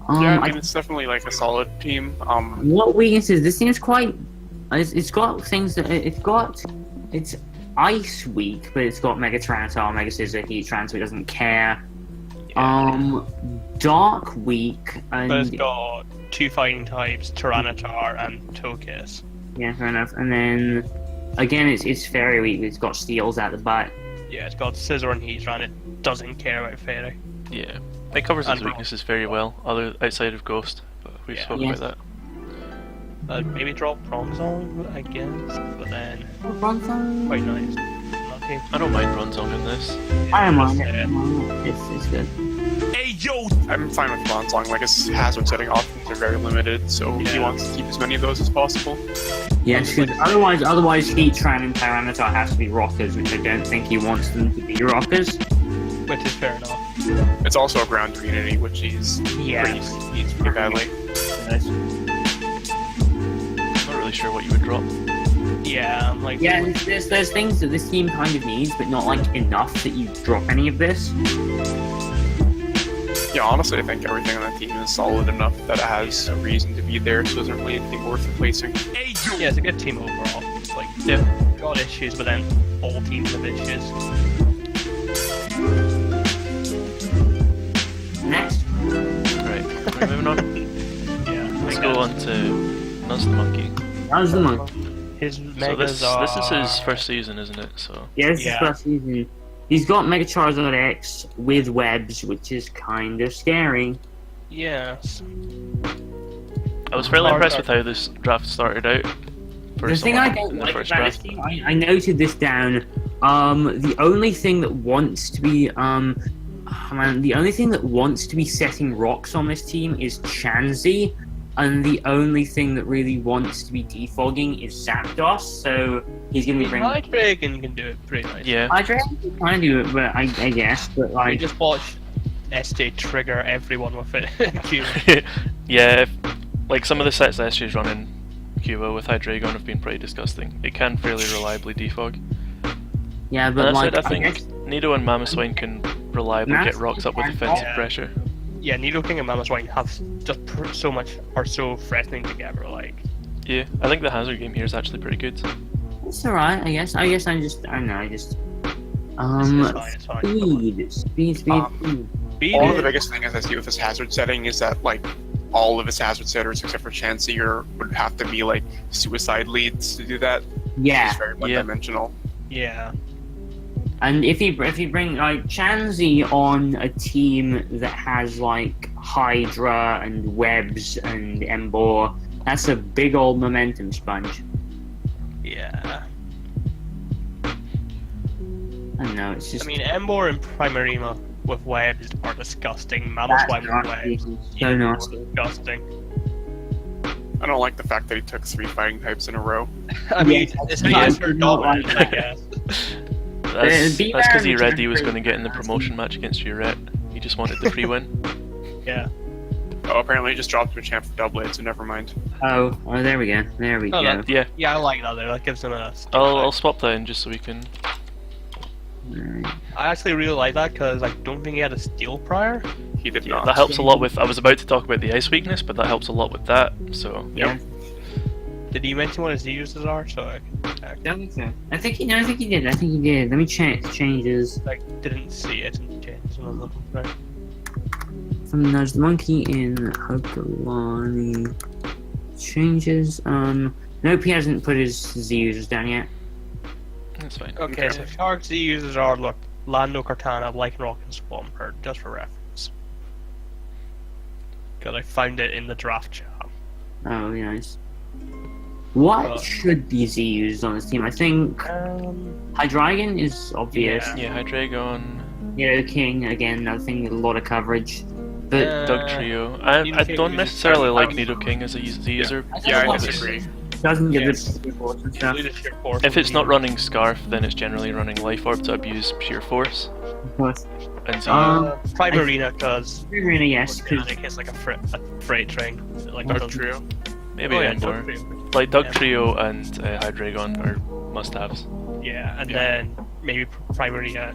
Speaker 1: I
Speaker 4: I-
Speaker 1: mean it's definitely like a solid team.
Speaker 4: what weaknesses? This seems quite. It's got things that it's ice weak, but it's got Mega Tyranitar, Mega Scissor, Heatran, so it doesn't care. Dark weak and
Speaker 3: But it's got 2 fighting types, Tyranitar and Togekiss.
Speaker 4: yeah, fair enough. And then again, it's fairy weak. But it's got steals at the butt.
Speaker 3: Yeah, it's got Scissor and Heatran, it doesn't care about Fairy.
Speaker 2: Yeah, it covers his
Speaker 3: And
Speaker 2: weaknesses very well, other outside of Ghost. But we've
Speaker 3: Yeah.
Speaker 2: spoken
Speaker 4: Yes.
Speaker 2: about that.
Speaker 3: Maybe drop Bronzong, I guess, but then
Speaker 4: Bronzong.
Speaker 3: quite nice. Not team.
Speaker 2: I don't mind Bronzong in this.
Speaker 4: I don't mind
Speaker 3: Yeah.
Speaker 4: it. It's good.
Speaker 1: I'm fine with Bronzong. Like his hazard setting options are very limited, so he
Speaker 3: Yeah.
Speaker 1: wants to keep as many of those as possible.
Speaker 4: Yes, because otherwise Heatran and Tyranitar have to be rockers, which I don't think he wants them to be rockers.
Speaker 3: Which is fair enough.
Speaker 1: It's also a ground immunity, which he's
Speaker 3: Yeah.
Speaker 1: needs pretty badly.
Speaker 4: Yes.
Speaker 2: Not really sure what you would drop.
Speaker 3: Yeah, I'm like.
Speaker 4: Yeah, there's things that this team kind of needs, but not like enough that you drop any of this.
Speaker 1: Yeah, honestly, I think everything on the team is solid enough that it has a reason to be there, so there's not really anything worth replacing.
Speaker 3: Yeah, it's a good team overall. Like,
Speaker 2: Yeah.
Speaker 3: got issues, but then all teams have issues.
Speaker 4: Next.
Speaker 2: Right, we're moving on.
Speaker 3: Yeah.
Speaker 2: Let's go on to Nuz the Monkey.
Speaker 4: How's the monkey?
Speaker 3: His
Speaker 2: So
Speaker 3: megas
Speaker 2: this is his first season, isn't it? So
Speaker 4: Yeah, this is
Speaker 3: Yeah.
Speaker 4: first season. He's got Mega Charizard X with webs, which is kind of scary.
Speaker 3: Yes.
Speaker 2: I was fairly
Speaker 3: Hard
Speaker 2: impressed with how this draft started out. For
Speaker 4: The thing I
Speaker 2: someone
Speaker 4: don't
Speaker 2: in the
Speaker 4: like
Speaker 2: first
Speaker 4: about this
Speaker 2: draft.
Speaker 4: team, I noted this down. The only thing that wants to be the only thing that wants to be setting rocks on this team is Chansey, and the only thing that really wants to be defogging is Zapdos. So he's gonna be bringing.
Speaker 3: My Dragon can do it pretty nice.
Speaker 2: Yeah,
Speaker 4: I can kind of do it, but I guess, but
Speaker 3: You
Speaker 4: like,
Speaker 3: just watch SJ trigger everyone with it.
Speaker 2: yeah. Like some of the sets that SJ's running Cuba with Hydreigon have been pretty disgusting. It can fairly reliably defog.
Speaker 4: yeah, but
Speaker 2: And that's
Speaker 4: like,
Speaker 2: it. I think
Speaker 4: guess,
Speaker 2: Nido and Mamoswine can reliably get rocks up with defensive
Speaker 3: Yeah.
Speaker 2: pressure.
Speaker 3: Yeah, Nidoking and Mamoswine have just so much, are so threatening together. Like,
Speaker 2: Yeah, I think the hazard game here is actually pretty good.
Speaker 4: it's alright. I guess I don't know.
Speaker 3: it's fine, it's fine.
Speaker 4: Speed.
Speaker 3: Speed
Speaker 1: All of
Speaker 3: is-
Speaker 1: the biggest thing as I see with this hazard setting is that like all of his hazard setters except for Chansey would have to be like suicide leads to do that.
Speaker 4: Yeah,
Speaker 1: It's very one-dimensional.
Speaker 3: Yeah.
Speaker 4: and if you bring like Chansey on a team that has like Hydra and Webs and Embor, that's a big old momentum sponge.
Speaker 3: Yeah.
Speaker 4: I don't know. It's just
Speaker 3: I mean, Embor and Primarina with webs are disgusting.
Speaker 4: that's
Speaker 3: Mamoswine with
Speaker 4: nasty.
Speaker 3: webs.
Speaker 4: So nasty.
Speaker 3: Disgusting.
Speaker 1: I don't like the fact that he took 3 fighting types in a row.
Speaker 3: I mean,
Speaker 4: Yeah,
Speaker 3: it's
Speaker 4: I
Speaker 3: not
Speaker 4: do not
Speaker 3: dominant,
Speaker 4: like
Speaker 3: I
Speaker 4: that.
Speaker 3: guess.
Speaker 2: That's
Speaker 4: Be
Speaker 2: because he
Speaker 4: fair,
Speaker 2: read he was
Speaker 4: Richard.
Speaker 2: going to get in the promotion match against Jurette. He just wanted the free win.
Speaker 3: Yeah.
Speaker 1: Oh, apparently he just dropped him a champ for double, so never mind.
Speaker 4: Oh, there we go. There we
Speaker 3: Oh,
Speaker 4: go.
Speaker 3: that-
Speaker 2: Yeah,
Speaker 3: Yeah, I like that there. That gives him a.
Speaker 2: I'll swap that in just so we can.
Speaker 4: Alright.
Speaker 3: I actually really like that because I don't think he had a steal prior.
Speaker 1: He did
Speaker 2: Yeah,
Speaker 1: not.
Speaker 2: that helps a lot with. I was about to talk about the ice weakness, but that helps a lot with that. So
Speaker 4: Yeah.
Speaker 3: Did he mention what his uses are? So I can check.
Speaker 4: Don't think so. I think he did. Let me check changes.
Speaker 3: Like, didn't see it and changed what I was looking for.
Speaker 4: From Nudge the Monkey in Hokulani. Changes. Nope, he hasn't put his Z users down yet.
Speaker 2: that's fine.
Speaker 3: Okay, so Shark's uses are look Lando, Cortana, Lycanroc, and Swampert, just for reference. Because I found it in the draft chat.
Speaker 4: Oh, nice. What
Speaker 3: Uh,
Speaker 4: should be Z used on this team? I think Hydreigon is obvious.
Speaker 3: Yeah.
Speaker 2: Yeah, Hydreigon,
Speaker 4: King, again, another thing with a lot of coverage. But
Speaker 2: Doug Trio. I
Speaker 3: Nidoking
Speaker 2: don't
Speaker 3: uses
Speaker 2: necessarily like
Speaker 3: Nidoking.
Speaker 2: Nidoking as a Z user.
Speaker 1: Yeah, I
Speaker 4: Well,
Speaker 1: disagree.
Speaker 4: doesn't get
Speaker 3: Yes.
Speaker 4: the force and stuff.
Speaker 3: Leadership Force
Speaker 2: If
Speaker 3: would
Speaker 2: it's
Speaker 3: be-
Speaker 2: not running Scarf, then it's generally running Life Orb to abuse Sheer Force
Speaker 4: Of course.
Speaker 2: and Z.
Speaker 3: Primarina, because
Speaker 4: Really, yes, because
Speaker 3: Organic is like a freight train. Like
Speaker 1: Dark
Speaker 3: doesn't-
Speaker 1: Trio.
Speaker 2: Maybe
Speaker 3: Oh, yeah,
Speaker 2: Endor.
Speaker 3: Dark Trio.
Speaker 2: Like Doug
Speaker 3: Yeah.
Speaker 2: Trio and Hydreigon are must-haves.
Speaker 3: Yeah, and
Speaker 1: Yeah.
Speaker 3: then maybe Primarina.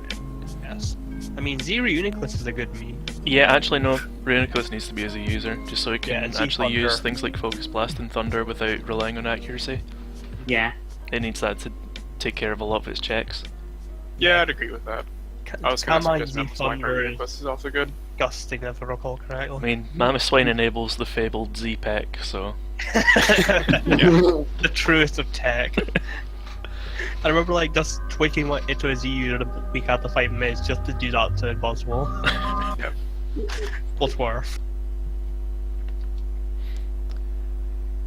Speaker 3: Yes. I mean, Zero Uniclus is a good meme.
Speaker 2: Yeah, actually no, Reuniclus needs to be as a user, just so he
Speaker 3: Yeah,
Speaker 2: can
Speaker 3: and Z
Speaker 2: actually use
Speaker 3: Thunder.
Speaker 2: things like Focus Blast and Thunder without relying on accuracy.
Speaker 4: yeah.
Speaker 2: It needs that to take care of a lot of its checks.
Speaker 1: Yeah, I'd agree with that. I was going to
Speaker 3: Kama's
Speaker 1: suggest
Speaker 3: Z
Speaker 1: that
Speaker 3: Thunder is
Speaker 1: this is also good.
Speaker 3: disgusting if I recall
Speaker 2: I
Speaker 3: correctly.
Speaker 2: mean, Mamoswine enables the fabled Z-Pack, so...
Speaker 3: The truest of tech. I remember like just tweaking into a Z user the week after 5 minutes just to do that to Boswell.
Speaker 1: Yep.
Speaker 3: What's worth?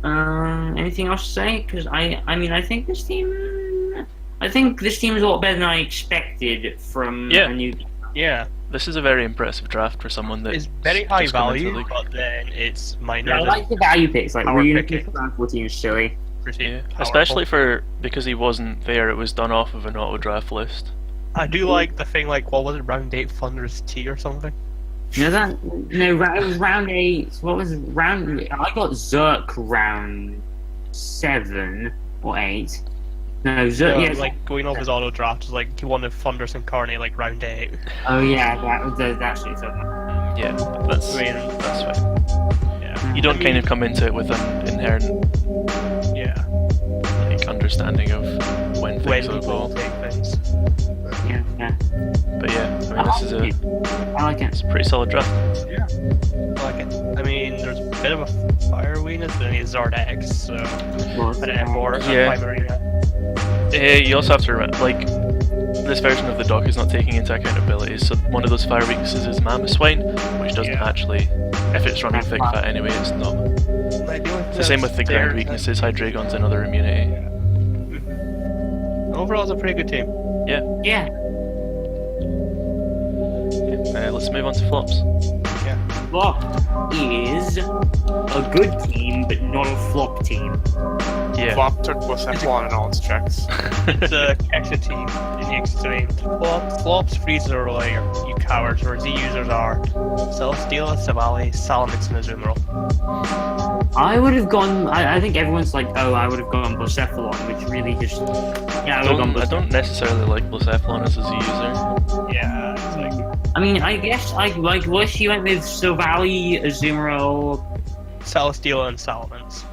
Speaker 4: Anything else to say? Because I mean, I think this team. I think this team is a lot better than I expected from
Speaker 2: Yeah.
Speaker 4: a new.
Speaker 3: Yeah,
Speaker 2: This is a very impressive draft for someone that
Speaker 3: it's very high
Speaker 2: just come into the
Speaker 3: value,
Speaker 2: league.
Speaker 3: but then it's minor.
Speaker 4: I like the value picks, like
Speaker 3: Power
Speaker 4: really
Speaker 3: picking.
Speaker 4: around 14 is silly.
Speaker 2: Yeah, especially because he wasn't there. It was done off of an auto draft list.
Speaker 3: I do like the thing, like, what was it, round 8 Thunderous T or something?
Speaker 4: You know that? No, it was round 8. What was round? I got Zerk round 7 or 8. No, Zerk.
Speaker 3: Yeah,
Speaker 4: Yeah,
Speaker 3: like going off his auto draft was like he won the Thunderous Incarnate like round 8.
Speaker 4: oh yeah, that shit's okay.
Speaker 2: Yeah, that's
Speaker 3: I mean,
Speaker 2: that's fine.
Speaker 3: yeah.
Speaker 2: You don't kind of come into it with an inherent
Speaker 3: Yeah.
Speaker 2: like understanding of when
Speaker 3: When
Speaker 2: things will
Speaker 3: people
Speaker 2: go.
Speaker 3: take things.
Speaker 4: Yeah, yeah.
Speaker 2: But yeah, I mean, this is
Speaker 4: I like
Speaker 2: it's
Speaker 4: it.
Speaker 2: a pretty solid draft.
Speaker 3: Yeah. I like it. I mean, there's a bit of a fire weakness, but then he's Zardex, so I don't have more
Speaker 2: Yeah.
Speaker 3: Primarina.
Speaker 2: You also have to remember, like, this version of the dock is not taking into account abilities, so one of those fire weaknesses is Mammoth Swine, which doesn't
Speaker 3: Yeah.
Speaker 2: actually, if it's running thick fat anyway, it's not. It's the same with the ground weaknesses, Hydreigon's another immunity.
Speaker 3: Overall, it's a pretty good team.
Speaker 4: Yeah.
Speaker 2: Let's move on to flops.
Speaker 4: Flop is a good team, but not a flop team.
Speaker 2: Yeah.
Speaker 1: Flop took Blisephalon in all its checks.
Speaker 3: It's a extra team in the extreme. Flops, freezes are like you cowards, where Z users are Celesteela, Savali, Salamence, and Azumarill.
Speaker 4: I would have gone. I think everyone's like, oh, I would have gone Blisephalon, which really just. Yeah, I would have gone
Speaker 2: I
Speaker 4: Blisephalon.
Speaker 2: don't necessarily like Blisephalon as a Z user.
Speaker 3: Yeah, it's like
Speaker 4: I mean, I guess like what she went with Silvally, Azumarill.
Speaker 3: Celesteela and Salamence.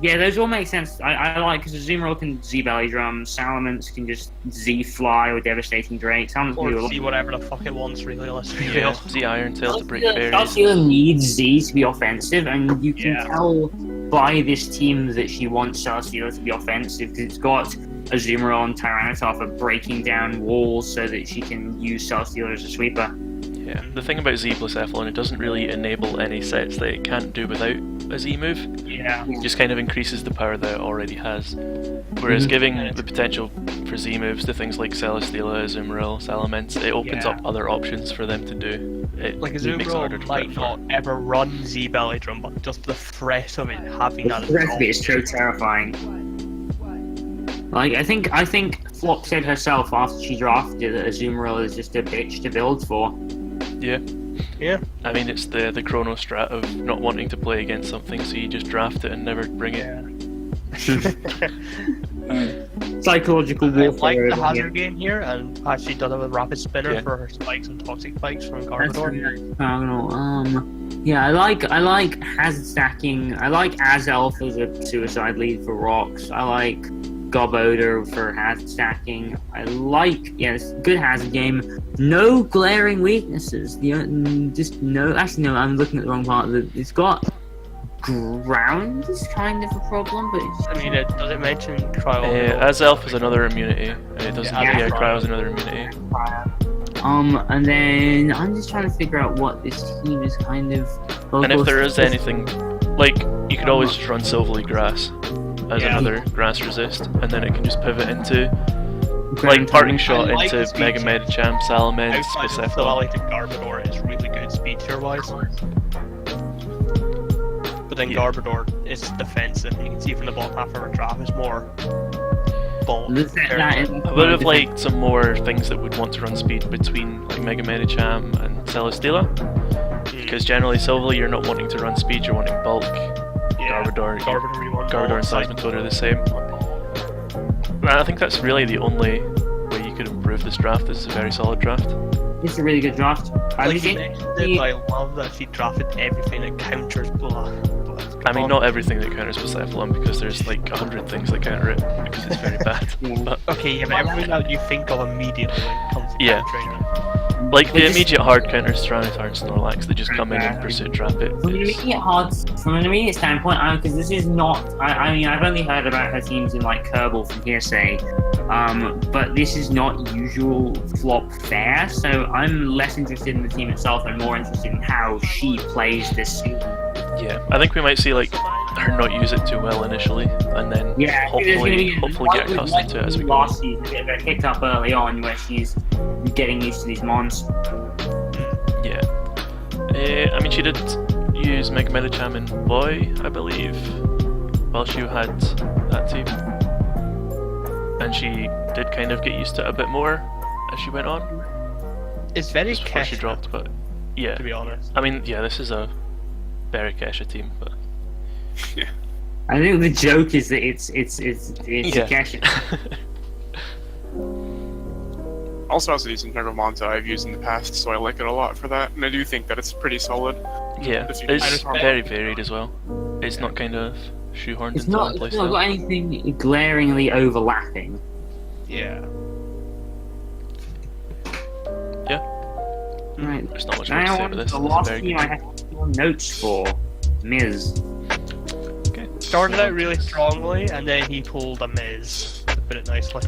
Speaker 4: Yeah, those all make sense. I like because Azumarill can Z Belly Drum, Salamence can just Z Fly or Devastating Drake. Salamence can do a
Speaker 3: Or
Speaker 4: lot.
Speaker 3: see whatever the fuck it wants, really, let's be
Speaker 2: Yeah,
Speaker 3: real.
Speaker 2: Z Iron Tail to break fairies.
Speaker 4: Celesteela needs Z to be offensive, and you can
Speaker 3: Yeah.
Speaker 4: tell by this team that she wants Celesteela to be offensive because it's got Azumarill and Tyranitar for breaking down walls so that she can use Celesteela as a sweeper.
Speaker 2: Yeah, the thing about Z Blisephalon, it doesn't really enable any sets that it can't do without a Z move.
Speaker 3: Yeah.
Speaker 2: It just kind of increases the power that it already has. Whereas giving the potential for Z moves to things like Celesteela, Azumarill, Salamence, it opens
Speaker 3: Yeah.
Speaker 2: up other options for them to do. It
Speaker 3: Like
Speaker 2: makes it harder
Speaker 3: Azumarill
Speaker 2: to
Speaker 3: might
Speaker 2: prep for.
Speaker 3: not ever run Z Belly Drum, but just the threat of it having that
Speaker 4: The rest of it is so terrifying. Like I think Flop said herself after she drafted that Azumarill is just a bitch to build for.
Speaker 2: Yeah.
Speaker 3: Yeah.
Speaker 2: I mean, it's the chrono strat of not wanting to play against something, so you just draft it and never bring it.
Speaker 4: Psychological
Speaker 3: I
Speaker 4: warfare.
Speaker 3: like the
Speaker 4: over
Speaker 3: hazard
Speaker 4: here.
Speaker 3: game here, and actually done it with Rapid Spinner
Speaker 2: Yeah.
Speaker 3: for her spikes and toxic spikes from
Speaker 4: That's
Speaker 3: Garbodor.
Speaker 4: very nice. Yeah, I like hazard stacking. I like Azelf as a suicide lead for rocks. I like Gobodor for hazard stacking. I like it's a good hazard game. No glaring weaknesses. Just no. Actually, no. I'm looking at the wrong part. It's got ground is kind of a problem, but it's,
Speaker 3: I mean, does it mention Cryo?
Speaker 2: As Elf is another immunity, and it doesn't.
Speaker 3: Yeah,
Speaker 2: Yeah,
Speaker 3: Cryo.
Speaker 2: Cryo is another immunity.
Speaker 4: and then I'm just trying to figure out what this team is kind of.
Speaker 2: And if there is anything, like, you could always just run Silvally Grass as
Speaker 3: Yeah.
Speaker 2: another grass resist, and then it can just pivot into, like, Parting Shot
Speaker 3: I like
Speaker 2: into
Speaker 3: the speed
Speaker 2: Mega
Speaker 3: tier.
Speaker 2: Medicham, Salamence,
Speaker 3: Outside of
Speaker 2: Blisephalon.
Speaker 3: Savali to Garbodor is really good speed tier wise. But then
Speaker 2: Yeah.
Speaker 3: Garbodor is defensive. You can see from the bottom half of her draft is more bulk.
Speaker 4: I
Speaker 2: I would have liked some more things that would want to run speed between, like, Mega Medicham and Celesteela, because generally Silvally you're not wanting to run speed, you're wanting bulk. Garbodor
Speaker 3: you want
Speaker 2: Garbodor and Seismitoad are the same. And I think that's really the only way you could improve this draft. This is a very solid draft.
Speaker 4: It's a really good draft. I
Speaker 3: Like
Speaker 4: was
Speaker 3: you
Speaker 4: in
Speaker 3: mentioned it, but I love that she drafted everything that counters blah.
Speaker 2: I mean, not everything that counters Blisephalon, because there's like 100 things that counter it, because it's very bad. But,
Speaker 3: Okay, yeah, but everything that you think of immediately when it comes to
Speaker 2: Yeah.
Speaker 3: countering it.
Speaker 2: like, the immediate hard counters, Tyranitar and Snorlax, they just come in and Pursuit Trap it.
Speaker 4: From an
Speaker 2: It's-
Speaker 4: immediate standpoint, because this is not. I mean, I've only heard about her teams in like Kerbal from hearsay, but this is not usual flop fare. So I'm less interested in the team itself and more interested in how she plays this season.
Speaker 2: Yeah, I think we might see like her not use it too well initially, and then
Speaker 4: Yeah, there's gonna be
Speaker 2: hopefully get accustomed to it as we go.
Speaker 4: Last season, a bit of a hiccup early on where she's getting used to these mons.
Speaker 2: Yeah. I mean, she did use Mega Medicham in Boy, I believe, while she had that team. And she did kind of get used to it a bit more as she went on.
Speaker 3: It's very
Speaker 2: Just before she
Speaker 3: Kesha,
Speaker 2: dropped, but yeah.
Speaker 3: to be honest.
Speaker 2: I mean, yeah, this is a very Kesha team, but
Speaker 4: I think the joke is that it's
Speaker 2: yeah.
Speaker 4: Kesha.
Speaker 1: Also has a decent chunk of Monta I've used in the past, so I like it a lot for that, and I do think that it's pretty solid.
Speaker 2: yeah,
Speaker 1: If you-
Speaker 2: it's very varied as well. It's not kind of shoehorned
Speaker 4: It's
Speaker 2: into
Speaker 4: not,
Speaker 2: one
Speaker 4: it's not
Speaker 2: playstyle.
Speaker 4: got anything glaringly overlapping.
Speaker 3: Yeah.
Speaker 2: Yeah,
Speaker 4: Right.
Speaker 2: there's not much more to
Speaker 4: Now
Speaker 2: say
Speaker 4: on
Speaker 2: about
Speaker 4: to
Speaker 2: this.
Speaker 4: the
Speaker 2: It's a
Speaker 4: last
Speaker 2: very
Speaker 4: team
Speaker 2: good
Speaker 4: I have notes for, Miz.
Speaker 2: Okay.
Speaker 3: Started out really strongly, and then he pulled a Miz, to put it nicely.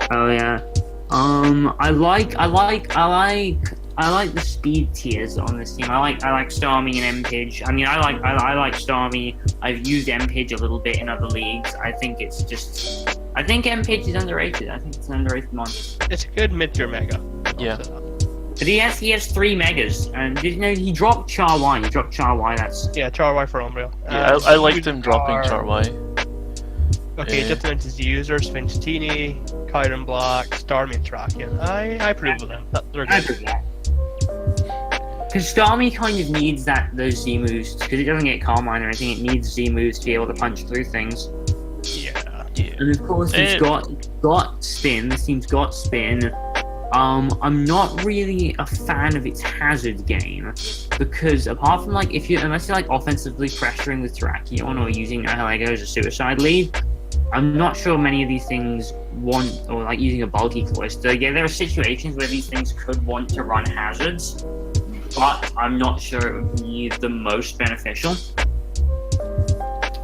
Speaker 4: Oh yeah. I like the speed tiers on this team. I like Starmie and Mpage. I mean, I like Starmie. I've used Mpage a little bit in other leagues. I think Mpage is underrated. I think it's an underrated monster.
Speaker 3: It's a good mid-tier mega.
Speaker 2: Yeah.
Speaker 4: But he has 3 megas, and did you know he dropped Char Y? He dropped Char Y. That's
Speaker 3: Yeah, Char-Y for Umbreon.
Speaker 2: Yeah, I liked him dropping Char Y.
Speaker 3: Okay,
Speaker 2: Yeah.
Speaker 3: just announced his users, Finchtini, Kyron Black, Starmie, and Trakian. I approve of them. They're
Speaker 4: I
Speaker 3: good.
Speaker 4: agree with that. Because Starmie kind of needs those Z moves because it doesn't get Carmine or anything. It needs Z moves to be able to punch through things.
Speaker 3: Yeah.
Speaker 2: Yeah.
Speaker 4: And of course, it's got spin. This team's got spin. I'm not really a fan of its hazard game because apart from unless you're like offensively pressuring with Terrakion or using Nihilego as a suicide lead, I'm not sure many of these things want or like using a bulky cloister. Yeah, there are situations where these things could want to run hazards, but I'm not sure it would be the most beneficial.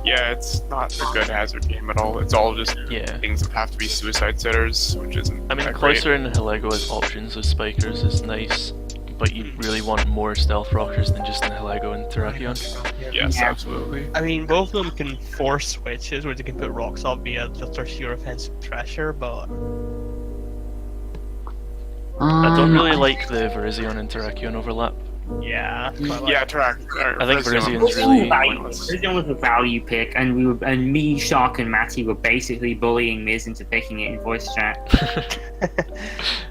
Speaker 1: Yeah, it's not a good hazard game at all. It's all just
Speaker 2: Yeah.
Speaker 1: things that have to be suicide sitters, which isn't
Speaker 2: I mean,
Speaker 1: that great.
Speaker 2: Cloister and Nihilego as options as spikers is nice, but you really want more stealth rockers than just Nihilego and Terrakion.
Speaker 1: Yes,
Speaker 4: Yeah.
Speaker 1: absolutely.
Speaker 3: I mean, both of them can force switches where they can put rocks up via just their sheer offensive pressure, but
Speaker 2: I don't really like the Virizion and Terrakion overlap.
Speaker 3: yeah. quite like-
Speaker 1: Yeah,
Speaker 2: I think Virizian's
Speaker 4: It
Speaker 2: really
Speaker 1: pointless.
Speaker 4: Virizion was a value pick, and me, Shark, and Matty were basically bullying Miz into picking it in voice chat.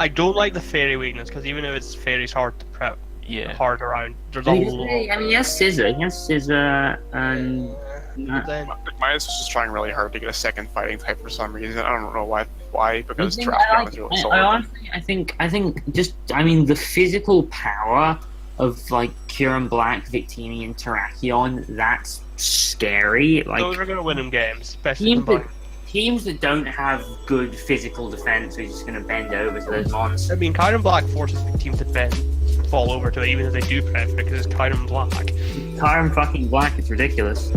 Speaker 3: I don't like the fairy weakness because even if it's fairy's hard to prep
Speaker 2: Yeah.
Speaker 3: hard around, there's a
Speaker 4: I
Speaker 3: lot.
Speaker 4: mean, he has Scissor. He has Scissor, and
Speaker 3: Then
Speaker 1: Midas was just trying really hard to get a second fighting type for some reason. I don't know why. Because
Speaker 4: I
Speaker 1: Terrakion was really solid.
Speaker 4: honestly, I think the physical power of like Kieran Black, Victini, and Terrakion, that's scary. Like
Speaker 3: those are going to win them games, especially
Speaker 4: teams that,
Speaker 3: combined.
Speaker 4: teams that don't have good physical defense are just going to bend over to those monsters.
Speaker 3: I mean, Kyron Black forces the team to bend, fall over to it, even if they do prep it because it's Kyron Black.
Speaker 4: Kieran fucking Black, it's ridiculous.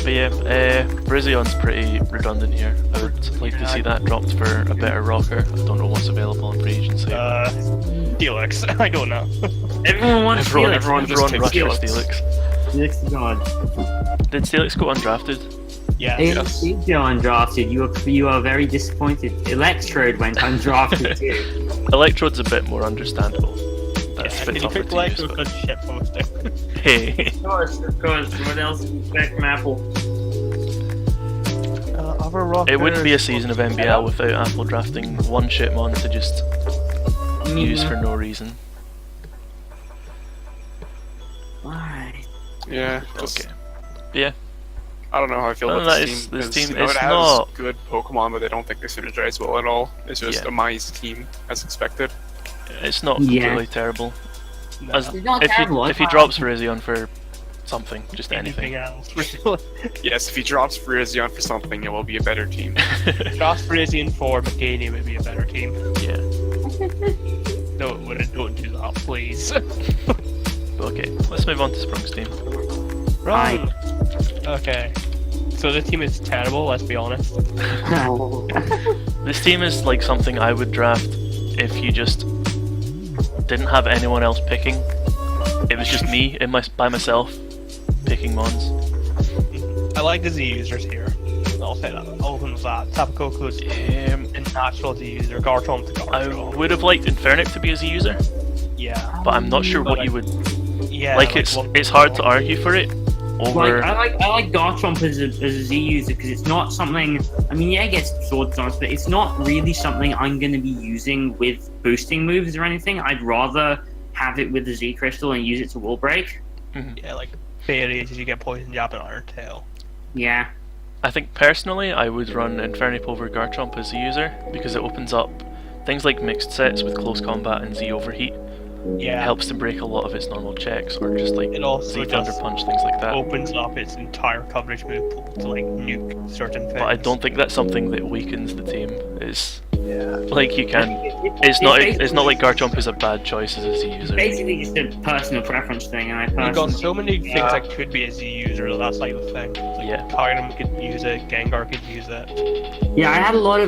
Speaker 2: But yeah, Virizzion's pretty redundant here. I would like to see that dropped for a better rocker. I don't know what's available on free agency.
Speaker 3: Felix, I don't know.
Speaker 4: Everyone wants Felix.
Speaker 2: Everyone
Speaker 1: just takes
Speaker 2: rushes
Speaker 1: Felix.
Speaker 2: Felix.
Speaker 4: Felix is God.
Speaker 2: Did Felix go undrafted?
Speaker 3: Yeah.
Speaker 1: Yes.
Speaker 4: Did go undrafted. You are very disappointed. Electrode went undrafted too.
Speaker 2: Electrode's a bit more understandable.
Speaker 3: Yeah,
Speaker 2: That's a
Speaker 3: can
Speaker 2: bit
Speaker 3: you
Speaker 2: tougher
Speaker 3: pick
Speaker 2: to
Speaker 3: like
Speaker 2: use,
Speaker 3: a
Speaker 2: but
Speaker 3: good shit posting?
Speaker 2: hey.
Speaker 4: Of course. What else do you expect from Apple?
Speaker 3: Other rockers.
Speaker 2: It wouldn't be a season of NBL without Apple drafting one shitmon to just use for no reason.
Speaker 4: Why?
Speaker 1: Yeah, just,
Speaker 2: Okay. Yeah,
Speaker 1: I don't know how I feel
Speaker 2: No,
Speaker 1: about
Speaker 2: that
Speaker 1: this
Speaker 2: is-
Speaker 1: team.
Speaker 2: this
Speaker 1: 'cause,
Speaker 2: team
Speaker 1: you know,
Speaker 2: is
Speaker 1: it has
Speaker 2: not-
Speaker 1: good Pokemon, but they don't think they synergize well at all. It's just
Speaker 2: Yeah.
Speaker 1: a mice team, as expected.
Speaker 2: it's not
Speaker 4: Yeah.
Speaker 2: completely terrible.
Speaker 3: No,
Speaker 2: As-
Speaker 4: It's not
Speaker 2: if
Speaker 4: terrible.
Speaker 2: he drops Virizion for something, just
Speaker 3: anything
Speaker 2: anything.
Speaker 3: else. Really.
Speaker 1: Yes, if he drops Virizion for something, it will be a better team.
Speaker 3: Josh Brazian for McGaney would be a better team.
Speaker 2: Yeah.
Speaker 3: No, it wouldn't. Don't do that, please.
Speaker 2: Okay, let's move on to Sprung's team.
Speaker 3: Right. Okay. So the team is terrible, let's be honest.
Speaker 2: This team is like something I would draft if you just didn't have anyone else picking. It was just me by myself, picking mons.
Speaker 3: I like the Z users here. I'll say that. I'll open with that. Tapakoku's natural Z user. Garchomp to
Speaker 2: I
Speaker 3: Garchomp.
Speaker 2: would have liked Infernic to be a Z user,
Speaker 3: Yeah.
Speaker 2: but I'm not sure
Speaker 3: But
Speaker 2: what
Speaker 3: I-
Speaker 2: you would
Speaker 3: Yeah.
Speaker 2: like. It's hard to argue for it over.
Speaker 4: Like I like Garchomp as a Z user because it's not something. I mean, yeah, it gets sword dance, but it's not really something I'm going to be using with boosting moves or anything. I'd rather have it with the Z crystal and use it to wall break.
Speaker 3: Yeah, like fairies as you get poison jab and iron tail.
Speaker 4: Yeah.
Speaker 2: I think personally I would run Infernape over Garchomp as a user because it opens up things like mixed sets with close combat and Z overheat.
Speaker 3: Yeah.
Speaker 2: It helps to break a lot of its normal checks or just like
Speaker 3: It also
Speaker 2: Z Thunder
Speaker 3: just
Speaker 2: Punch, things like that.
Speaker 3: opens up its entire coverage move pool to like nuke certain things.
Speaker 2: But I don't think that's something that weakens the team. It's
Speaker 3: Yeah.
Speaker 2: like you can. It's not like Garchomp is a bad choice as a Z user.
Speaker 4: Basically, just a personal preference thing, and I
Speaker 3: You've got
Speaker 4: personally.
Speaker 3: so many things that could be a Z user. That's like the thing. Like
Speaker 2: Yeah.
Speaker 3: Kyurem could use it. Gengar could use it.
Speaker 4: Yeah, I had a lot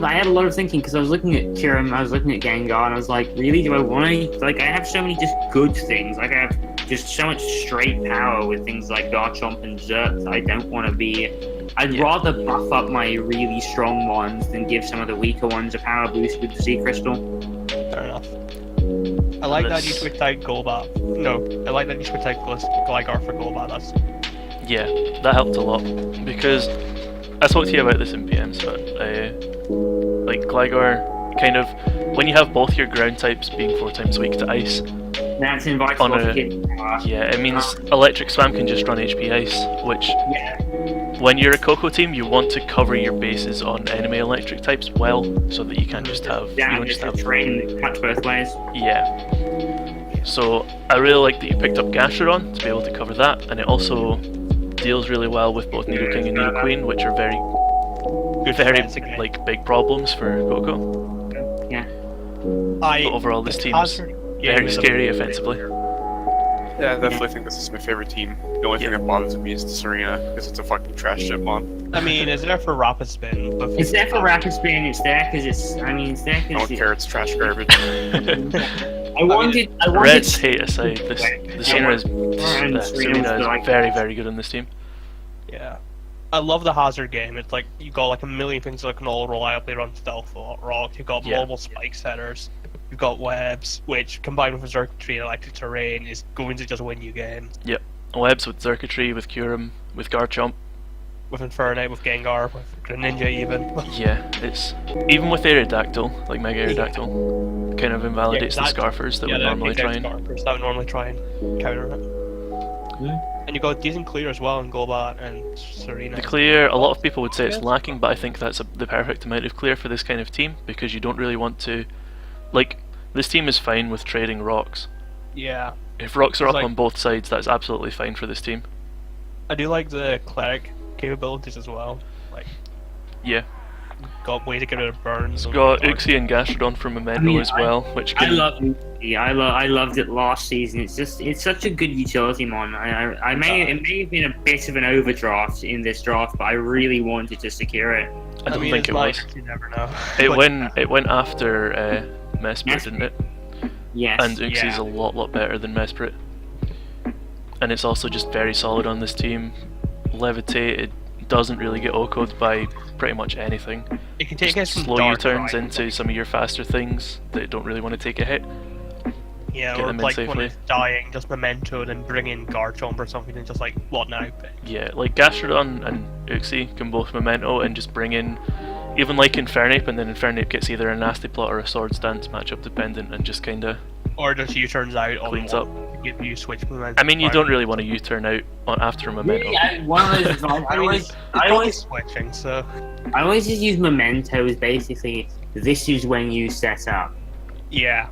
Speaker 4: of thinking because I was looking at Kyurem, I was looking at Gengar, and I was like, really, do I want to? Like, I have so many just good things. Like, I have just so much straight power with things like Garchomp and Zerk that I don't want to be. I'd rather buff up my really strong ones than give some of the weaker ones a power boost with the Z Crystal.
Speaker 3: Fair enough. I like that you switched out Golbat. No, I like that you switched out Gligar for Golbat. That's
Speaker 2: Yeah, that helped a lot because I talked to you about this in PMs, but like Gligar, kind of when you have both your ground types being 4 times weak to ice,
Speaker 4: That's invited
Speaker 2: On
Speaker 4: off
Speaker 2: a-
Speaker 4: hit power.
Speaker 2: yeah, it means Electric Swam can just run HP Ice, which
Speaker 4: Yeah.
Speaker 2: when you're a Coco team, you want to cover your bases on enemy electric types well, so that you can just have
Speaker 4: Yeah,
Speaker 2: you don't
Speaker 4: just
Speaker 2: just
Speaker 4: a
Speaker 2: have
Speaker 4: terrain that cuts both ways.
Speaker 2: yeah. So I really like that you picked up Gastrodon to be able to cover that, and it also deals really well with both Nidoking and Nidoqueen, which are very
Speaker 3: defense again.
Speaker 2: like big problems for Coco.
Speaker 3: I
Speaker 2: But overall, this team's
Speaker 3: Hazard game
Speaker 2: very
Speaker 3: is
Speaker 2: scary
Speaker 3: a-
Speaker 2: offensively.
Speaker 1: Yeah, I definitely think this is my favorite team. The only thing that bothers me is the Serena, because it's a fucking trash ship mon.
Speaker 3: I mean, it's there for rapid spin. But
Speaker 4: It's there for rapid spin. It's there because it's. I mean, it's there
Speaker 1: I don't
Speaker 4: because.
Speaker 1: care, it's trash garbage.
Speaker 4: I wanted.
Speaker 2: Red's hate aside, the Serena is
Speaker 4: And
Speaker 2: Serena is
Speaker 4: like-
Speaker 2: very, very good on this team.
Speaker 3: Yeah. I love the hazard game. It's like you got like a million things that can all reliably run stealth rock. You've got
Speaker 2: Yeah.
Speaker 3: mobile spike setters. You've got webs, which combined with circuitry and electric terrain is going to just win you game.
Speaker 2: Webs with Xurkitree, with Kyurem, with Garchomp.
Speaker 3: With Infernape, with Gengar, with Greninja even.
Speaker 2: Yeah, it's even with Aerodactyl, like Mega Aerodactyl, kind of invalidates the Scarfers that would normally try and.
Speaker 3: That would normally try and counter it. And you got decent clear as well in Golbat and Serena.
Speaker 2: The clear, a lot of people would say it's lacking, but I think that's the perfect amount of clear for this kind of team because you don't really want to, like, this team is fine with trading rocks.
Speaker 3: Yeah.
Speaker 2: If rocks are
Speaker 3: It's
Speaker 2: up
Speaker 3: like-
Speaker 2: on both sides, that's absolutely fine for this team.
Speaker 3: I do like the cleric capabilities as well. Like,
Speaker 2: Yeah,
Speaker 3: got way to get rid of burns.
Speaker 2: it's got Uxie and Gastrodon from Memento
Speaker 4: I mean,
Speaker 2: as well, which
Speaker 4: I
Speaker 2: can.
Speaker 4: love Uzi. I loved it last season. It's such a good utility mon. It may have been a bit of an overdraft in this draft, but I really wanted to secure it.
Speaker 2: I don't
Speaker 3: mean,
Speaker 2: think
Speaker 3: it's
Speaker 2: it was.
Speaker 3: nice, you never know.
Speaker 2: It
Speaker 3: But-
Speaker 2: went after Mesprit, didn't it?
Speaker 4: Yes.
Speaker 2: And Uxie's
Speaker 3: yeah.
Speaker 2: a lot better than Mesprit. And it's also just very solid on this team. Levitate, it doesn't really get OHKO'd by pretty much anything.
Speaker 3: It can take us
Speaker 2: Just
Speaker 3: from
Speaker 2: slow
Speaker 3: dark
Speaker 2: U-turns
Speaker 3: right?
Speaker 2: into some of your faster things that don't really want to take a hit.
Speaker 3: Yeah,
Speaker 2: get
Speaker 3: or
Speaker 2: them in
Speaker 3: like when
Speaker 2: safely.
Speaker 3: it's dying, just Memento, then bring in Garchomp or something, and just like, what now?
Speaker 2: Yeah, like Gastrodon and Uxie can both Memento and just bring in, even like Infernape, and then Infernape gets either a Nasty Plot or a Swords Dance matchup dependent and just kinda
Speaker 3: Or just U-turns out all
Speaker 2: cleans
Speaker 3: you
Speaker 2: up.
Speaker 3: want to give you switch momentum.
Speaker 2: I mean, you don't really want to U-turn out after a Memento.
Speaker 4: One of those.
Speaker 3: I mean, it's always switching, so
Speaker 4: I always just use memento as basically this is when you set up.
Speaker 3: yeah.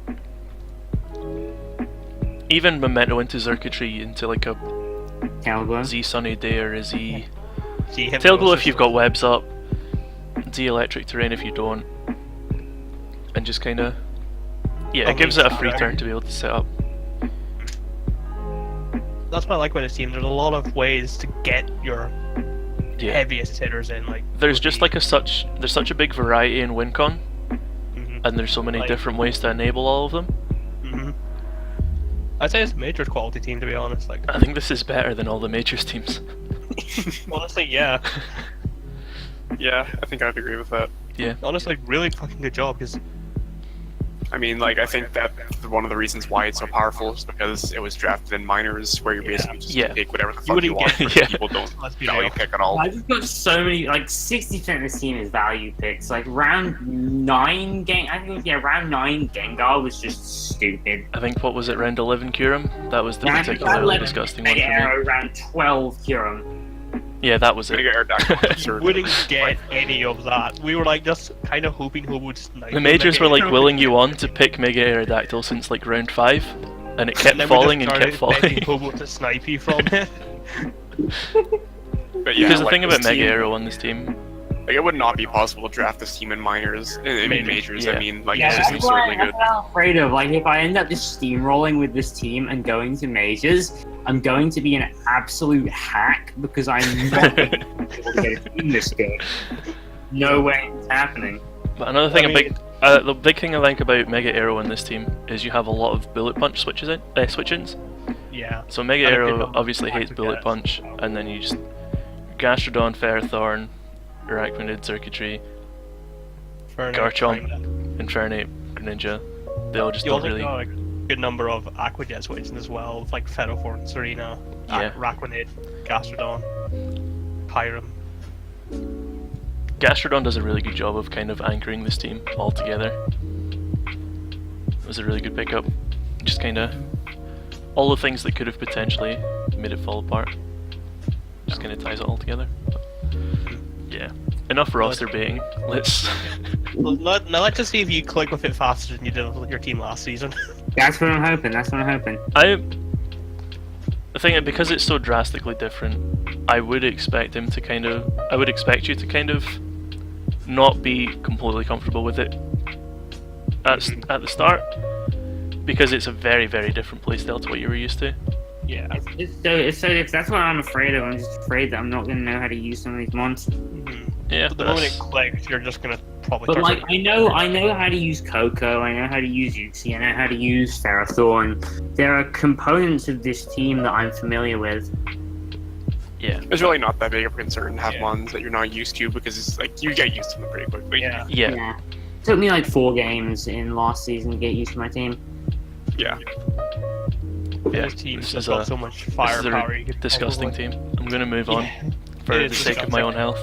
Speaker 2: Even Memento into Xurkitree into like a
Speaker 4: Calglow.
Speaker 2: Z Sunny Day or a Z
Speaker 3: See,
Speaker 2: Tailglow if you've got webs up, Z Electric Terrain if you don't, and just kinda, yeah, it gives it a free turn to be able to set up.
Speaker 3: That's what I like about this team. There's a lot of ways to get your
Speaker 2: Yeah.
Speaker 3: heaviest hitters in. Like
Speaker 2: There's just like there's such a big variety in WinCon,
Speaker 3: Mhm.
Speaker 2: and there's so many
Speaker 3: Like-
Speaker 2: different ways to enable all of them.
Speaker 3: Mhm. I'd say it's a Majors quality team, to be honest. Like,
Speaker 2: I think this is better than all the Majors teams.
Speaker 3: honestly, yeah.
Speaker 1: Yeah, I think I'd agree with that.
Speaker 2: Yeah.
Speaker 3: Honestly, really fucking good job, because
Speaker 1: I mean, like, I think that one of the reasons why it's so powerful is because it was drafted in minors, where you basically just
Speaker 2: Yeah.
Speaker 1: pick whatever the
Speaker 3: You
Speaker 1: fuck you
Speaker 3: wouldn't
Speaker 1: want.
Speaker 2: get-
Speaker 1: But
Speaker 2: yeah.
Speaker 1: People don't
Speaker 3: Let's be
Speaker 1: value
Speaker 3: real.
Speaker 1: pick at all.
Speaker 4: I just got so many, like 60% of this team is value picks. Like round 9 round 9 Gengar was just stupid.
Speaker 2: I think, what was it, round 11 Kyurem? That was the
Speaker 4: Round
Speaker 2: particularly
Speaker 4: 11
Speaker 2: disgusting one
Speaker 4: Mega
Speaker 2: for me.
Speaker 4: Arrow, round 12 Kyurem.
Speaker 2: Yeah, that was
Speaker 1: I'm
Speaker 2: it.
Speaker 1: gonna get Aerodactyl absurd.
Speaker 3: wouldn't get any of that. We were like just kind of hoping Hobo would snipe.
Speaker 2: The Majors
Speaker 3: Mega
Speaker 2: were like
Speaker 3: Arrow.
Speaker 2: willing you on to pick Mega Aerodactyl since like round 5, and it kept
Speaker 3: And then we
Speaker 2: falling
Speaker 3: just
Speaker 2: and kept
Speaker 3: started begging
Speaker 2: falling.
Speaker 3: Hobo to snipe you from it.
Speaker 1: But yeah,
Speaker 2: Because the
Speaker 1: like,
Speaker 2: thing
Speaker 1: this
Speaker 2: about Mega
Speaker 1: team-
Speaker 2: Arrow on this team,
Speaker 1: Like, it would not be possible to draft this team in minors. I mean, majors.
Speaker 2: Yeah.
Speaker 1: I mean, like,
Speaker 4: Yeah,
Speaker 1: this
Speaker 4: that's
Speaker 1: system's
Speaker 4: what
Speaker 1: certainly good.
Speaker 4: I'm afraid of. Like, if I end up just steamrolling with this team and going to majors, I'm going to be an absolute hack because I'm not able to get a team this good. No way it's happening.
Speaker 2: but another thing,
Speaker 3: I mean-
Speaker 2: the big thing I like about Mega Arrow in this team is you have a lot of bullet punch switch-ins.
Speaker 3: Yeah.
Speaker 2: So Mega
Speaker 3: And a good
Speaker 2: Arrow
Speaker 3: number
Speaker 2: obviously
Speaker 3: of
Speaker 2: hates
Speaker 3: active
Speaker 2: bullet
Speaker 3: guys.
Speaker 2: punch, and then you just Gastrodon, Ferrothorn, Arachnid, Circuitry, Garchomp, Infernape, Greninja. They all just
Speaker 3: You
Speaker 2: don't
Speaker 3: also
Speaker 2: really.
Speaker 3: got a good number of Aquajet switches as well, with, like Ferrothorn, Serena,
Speaker 2: Yeah.
Speaker 3: Raquanid, Gastrodon, Pyram.
Speaker 2: Gastrodon does a really good job of kind of anchoring this team all together. It was a really good pickup. Just kind of all the things that could have potentially made it fall apart. Just kind of ties it all together. But, yeah. Enough roster baiting. Let's.
Speaker 3: Now let's just see if you click with it faster than you did with your team last season.
Speaker 4: That's what I'm hoping. That's what I'm hoping.
Speaker 2: The thing is, because it's so drastically different, I would expect you to kind of not be completely comfortable with it at the start, because it's a very, very different playstyle to what you were used to.
Speaker 3: Yeah.
Speaker 4: If that's what I'm afraid of. I'm just afraid that I'm not going to know how to use some of these monsters.
Speaker 2: Yeah,
Speaker 3: But the
Speaker 2: but
Speaker 3: moment it
Speaker 2: that's-
Speaker 3: clicks, you're just gonna probably.
Speaker 4: But
Speaker 3: start
Speaker 4: like,
Speaker 3: to-
Speaker 4: I know how to use Coco. I know how to use Uxie. I know how to use Ferrothorn. There are components of this team that I'm familiar with.
Speaker 2: yeah,
Speaker 1: It's really not that big of a concern to have
Speaker 3: Yeah.
Speaker 1: ones that you're not used to, because it's like, you get used to them pretty quickly.
Speaker 3: Yeah.
Speaker 2: yeah.
Speaker 4: Took me like 4 games in last season to get used to my team.
Speaker 1: Yeah.
Speaker 2: Yeah,
Speaker 3: This team's
Speaker 2: this
Speaker 3: just
Speaker 2: is
Speaker 3: got
Speaker 2: a-
Speaker 3: so much
Speaker 2: This is
Speaker 3: firepower.
Speaker 2: a
Speaker 3: you could
Speaker 2: disgusting
Speaker 3: probably-
Speaker 2: team. I'm gonna move on
Speaker 3: Yeah.
Speaker 2: for
Speaker 3: It
Speaker 2: the
Speaker 3: is
Speaker 2: sake of my own health.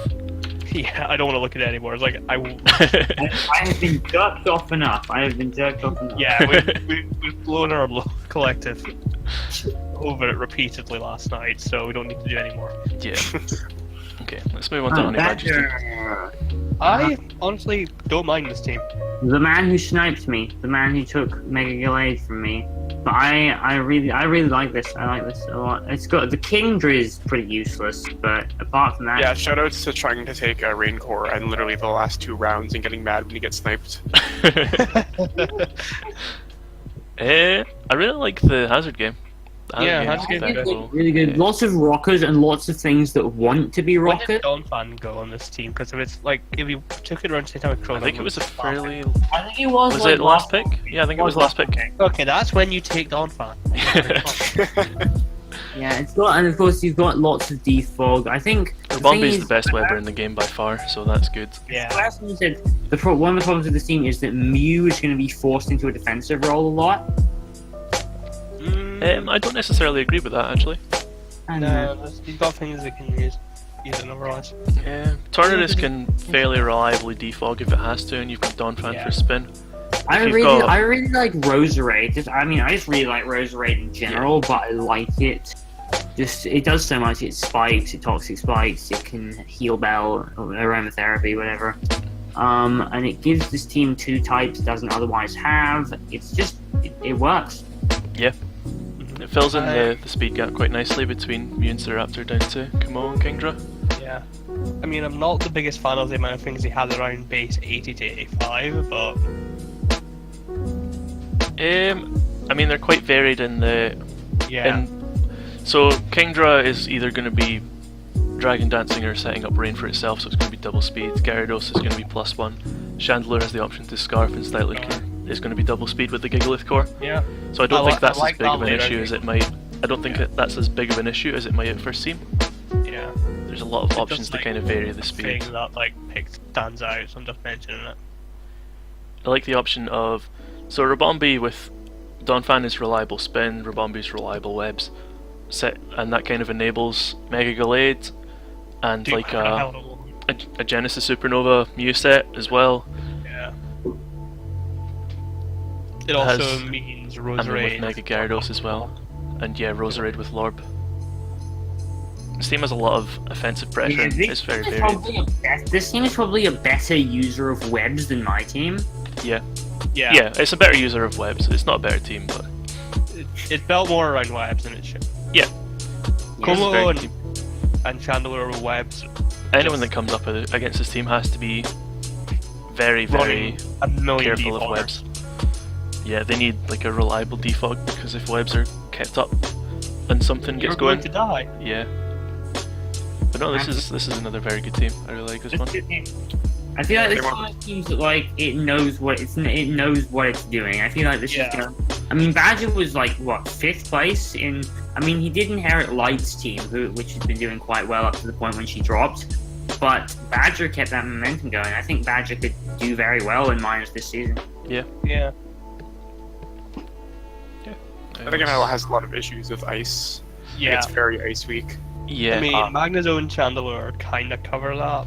Speaker 3: Yeah, I don't want to look at it anymore. It's like
Speaker 4: I have been jerked off enough.
Speaker 3: yeah, we've blown our collective over it repeatedly last night, so we don't need to do any more.
Speaker 2: Yeah. Okay, let's move on to Honey Badger's team.
Speaker 3: I honestly don't mind this team.
Speaker 4: The man who sniped me, the man who took Mega Gallade from me. But I really like this. I like this a lot. It's got the Kingdra is pretty useless, but apart from that,
Speaker 1: Yeah, shoutouts to trying to take a Raincore and literally the last 2 rounds and getting mad when you get sniped.
Speaker 2: I really like the Hazard game. The
Speaker 3: Yeah,
Speaker 2: game
Speaker 3: Hazard
Speaker 2: is
Speaker 3: game
Speaker 2: very
Speaker 3: is
Speaker 2: cool.
Speaker 4: really good.
Speaker 2: Yeah.
Speaker 4: Lots of rockers and lots of things that want to be
Speaker 3: Where
Speaker 4: rockers.
Speaker 3: did Donphan go on this team? Because if it's like if you took it around the same time with
Speaker 2: I
Speaker 3: Chrono,
Speaker 2: think it was a fairly.
Speaker 4: I think it was.
Speaker 2: Was
Speaker 4: like
Speaker 2: it last pick? Yeah, I think it was last pick.
Speaker 3: Okay, that's when you take Donphan.
Speaker 4: Yeah, it's got, and of course you've got lots of defog. I think the thing
Speaker 2: Bombay's
Speaker 4: is,
Speaker 2: the best Weber in the game by far, so that's good.
Speaker 3: Yeah.
Speaker 4: last time you said one of the problems with this team is that Mew is going to be forced into a defensive role a lot.
Speaker 2: I don't necessarily agree with that actually.
Speaker 4: And,
Speaker 3: No, you've got things that can use it otherwise.
Speaker 2: Yeah, Tornadus can fairly reliably defog if it has to, and you've got Donphan
Speaker 3: Yeah.
Speaker 2: for spin.
Speaker 4: I
Speaker 2: if you've
Speaker 4: really,
Speaker 2: got-
Speaker 4: I really like Roserade. I just really like Roserade in general, but I like it. Just it does so much. It spikes, it toxic spikes, it can heal bell, or aromatherapy, whatever. And it gives this team 2 types it doesn't otherwise have. It's just it works.
Speaker 2: It fills in the speed gap quite nicely between Mew and Staraptor down to Kamo and Kingdra.
Speaker 3: Yeah. I mean, I'm not the biggest fan of the amount of things he had around base 80 to 85, but
Speaker 2: I mean, they're quite varied in the.
Speaker 3: yeah.
Speaker 2: So Kingdra is either going to be Dragon Dancing or setting up rain for itself, so it's going to be double speed. Gyarados is going to be +1. Chandelure has the option to Scarf and slightly is going to be double speed with the Gigalith core.
Speaker 3: Yeah.
Speaker 2: So I don't think that's
Speaker 3: like
Speaker 2: as big
Speaker 3: that
Speaker 2: of an
Speaker 3: later
Speaker 2: issue as it might. I don't think that's as big of an issue as it might at first seem.
Speaker 3: Yeah.
Speaker 2: There's a lot of
Speaker 3: It's
Speaker 2: options
Speaker 3: just,
Speaker 2: to
Speaker 3: like,
Speaker 2: kind of vary the speed.
Speaker 3: Thing that like stands out, so I'm just mentioning it.
Speaker 2: I like the option of so Rabombi with Donphan is reliable spin, Rabombi's reliable webs, and that kind of enables Mega Gallade and
Speaker 3: Dude,
Speaker 2: like
Speaker 3: what the hell do I want?
Speaker 2: a Genesis Supernova Mew set as well.
Speaker 3: Yeah. It
Speaker 2: has-
Speaker 3: also means
Speaker 2: And then
Speaker 3: Roserade.
Speaker 2: with Mega Gyarados as well. And yeah, Roserade with Lorb. This team has a lot of offensive pressure. It's very varied.
Speaker 4: This team is probably a better user of webs than my team.
Speaker 2: Yeah.
Speaker 3: Yeah.
Speaker 2: Yeah, it's a better user of webs. It's not a better team, but
Speaker 3: It's built more around webs than it should.
Speaker 2: yeah. It's a very
Speaker 3: Como
Speaker 2: good
Speaker 3: and,
Speaker 2: team.
Speaker 3: and Chandler are webs.
Speaker 2: Anyone
Speaker 3: just
Speaker 2: that comes up against this team has to be very, very
Speaker 3: running a million
Speaker 2: careful of
Speaker 3: defaulters.
Speaker 2: webs. Yeah, they need like a reliable defog because if webs are kept up and something
Speaker 3: You're
Speaker 2: gets
Speaker 3: going
Speaker 2: going,
Speaker 3: to die.
Speaker 2: yeah. But no, this is another very good team. I really like this one.
Speaker 4: I feel like
Speaker 1: They
Speaker 4: this
Speaker 1: want-
Speaker 4: one seems like it knows what it's doing. I feel like this
Speaker 3: Yeah.
Speaker 4: is gonna. I mean, Badger was like what 5th place in. I mean, he did inherit Light's team, which has been doing quite well up to the point when she dropped. But Badger kept that momentum going. I think Badger could do very well in minors this season.
Speaker 3: Yeah.
Speaker 1: I think it has a lot of issues with ice.
Speaker 3: Yeah.
Speaker 1: It's very ice weak.
Speaker 2: Yeah.
Speaker 3: I mean, Magnezone and Chandler kind of cover that.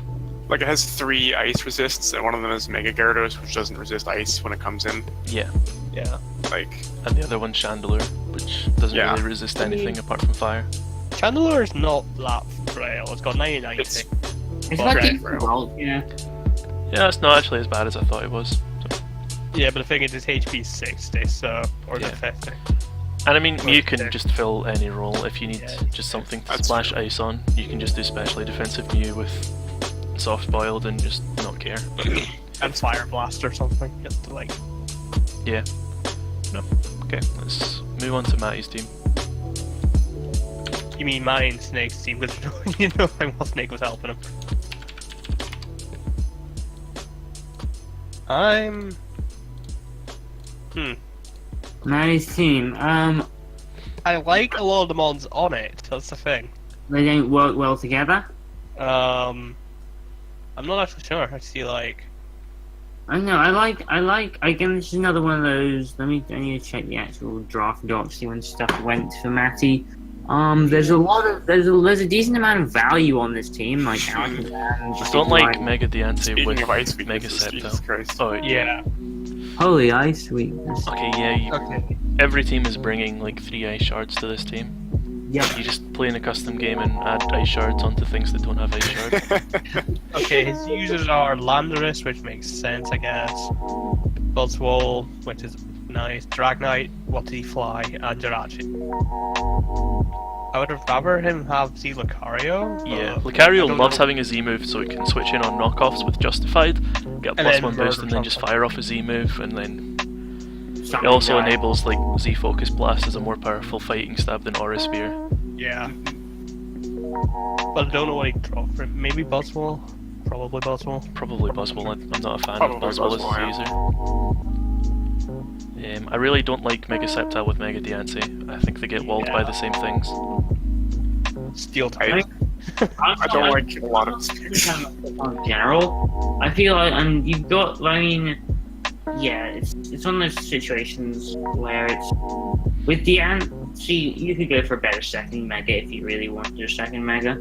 Speaker 1: Like it has 3 ice resists, and one of them is Mega Gyarados, which doesn't resist ice when it comes in.
Speaker 2: yeah.
Speaker 3: Yeah.
Speaker 1: Like,
Speaker 2: And the other one's Chandelier, which doesn't
Speaker 1: Yeah.
Speaker 2: really resist anything apart from fire.
Speaker 3: Chandler is not that frail. It's got 99.
Speaker 1: it's
Speaker 4: It's
Speaker 1: Well,
Speaker 4: like
Speaker 1: right,
Speaker 4: it's
Speaker 1: right.
Speaker 4: well, yeah.
Speaker 2: Yeah, it's not actually as bad as I thought it was. So.
Speaker 3: Yeah, but the thing is, it's HP 60, so or
Speaker 2: Yeah.
Speaker 3: the 50.
Speaker 2: And I mean,
Speaker 3: Well,
Speaker 2: you can
Speaker 3: yeah.
Speaker 2: just fill any role if you need
Speaker 3: Yeah.
Speaker 2: just something to
Speaker 1: That's
Speaker 2: splash
Speaker 1: true.
Speaker 2: ice on. You can just do specially defensive Mew with soft boiled and just not care.
Speaker 3: And Fire Blast or something, just to like.
Speaker 2: Yeah. No. Okay, let's move on to Matty's team.
Speaker 3: You mean Matty and Snake's team? Because you know while Snake was helping him. I'm.
Speaker 4: Nice team.
Speaker 3: I like a lot of the mods on it. That's the thing.
Speaker 4: They don't work well together.
Speaker 3: I'm not actually sure. I see like.
Speaker 4: I don't know. I like. Again, this is another one of those. I need to check the actual draft docs, see when stuff went for Matty. There's a decent amount of value on this team. Like,
Speaker 2: I don't like Mega Diancie
Speaker 1: speaking
Speaker 2: with
Speaker 1: of ice
Speaker 2: Mega
Speaker 1: weaknesses, Jesus
Speaker 2: Septo.
Speaker 1: Christ.
Speaker 2: Oh,
Speaker 3: Yeah.
Speaker 4: Holy ice weakness.
Speaker 2: Okay, yeah,
Speaker 3: Okay.
Speaker 2: every team is bringing like 3 ice shards to this team.
Speaker 4: Yep.
Speaker 2: You just play in a custom game and add ice shards onto things that don't have ice shards.
Speaker 3: Okay, his users are Landorus, which makes sense, I guess. Buzzwole, which is nice. Dragnite, What Did He Fly, and Jirachi. I would have rather him have Z Lucario.
Speaker 2: Yeah,
Speaker 3: but
Speaker 2: Lucario
Speaker 3: I don't
Speaker 2: loves
Speaker 3: know.
Speaker 2: having a Z move so it can switch in on knockoffs with Justified, get a
Speaker 3: And then
Speaker 2: +1 boost
Speaker 3: murder
Speaker 2: and then just
Speaker 3: something.
Speaker 2: fire off a Z move, and then it
Speaker 4: Something
Speaker 2: also
Speaker 4: guy.
Speaker 2: enables like Z Focus Blast as a more powerful fighting stab than Aura Spear.
Speaker 3: Yeah. But I don't know what he dropped for. Maybe Buzzwole? Probably Buzzwole.
Speaker 2: Probably Buzzwole, I'm not a fan
Speaker 1: Probably
Speaker 2: of Buzzwole as
Speaker 1: Buzzwole,
Speaker 2: a user. I really don't like Mega Sceptile with Mega Diancie. I think they get walled by
Speaker 3: Yeah.
Speaker 2: the same things.
Speaker 3: Steel
Speaker 1: I,
Speaker 3: type.
Speaker 1: I don't like a lot of
Speaker 4: In general, I feel like, and you've got. I mean, yeah, it's one of those situations where it's with the see, you could go for a better second mega if you really wanted a second mega.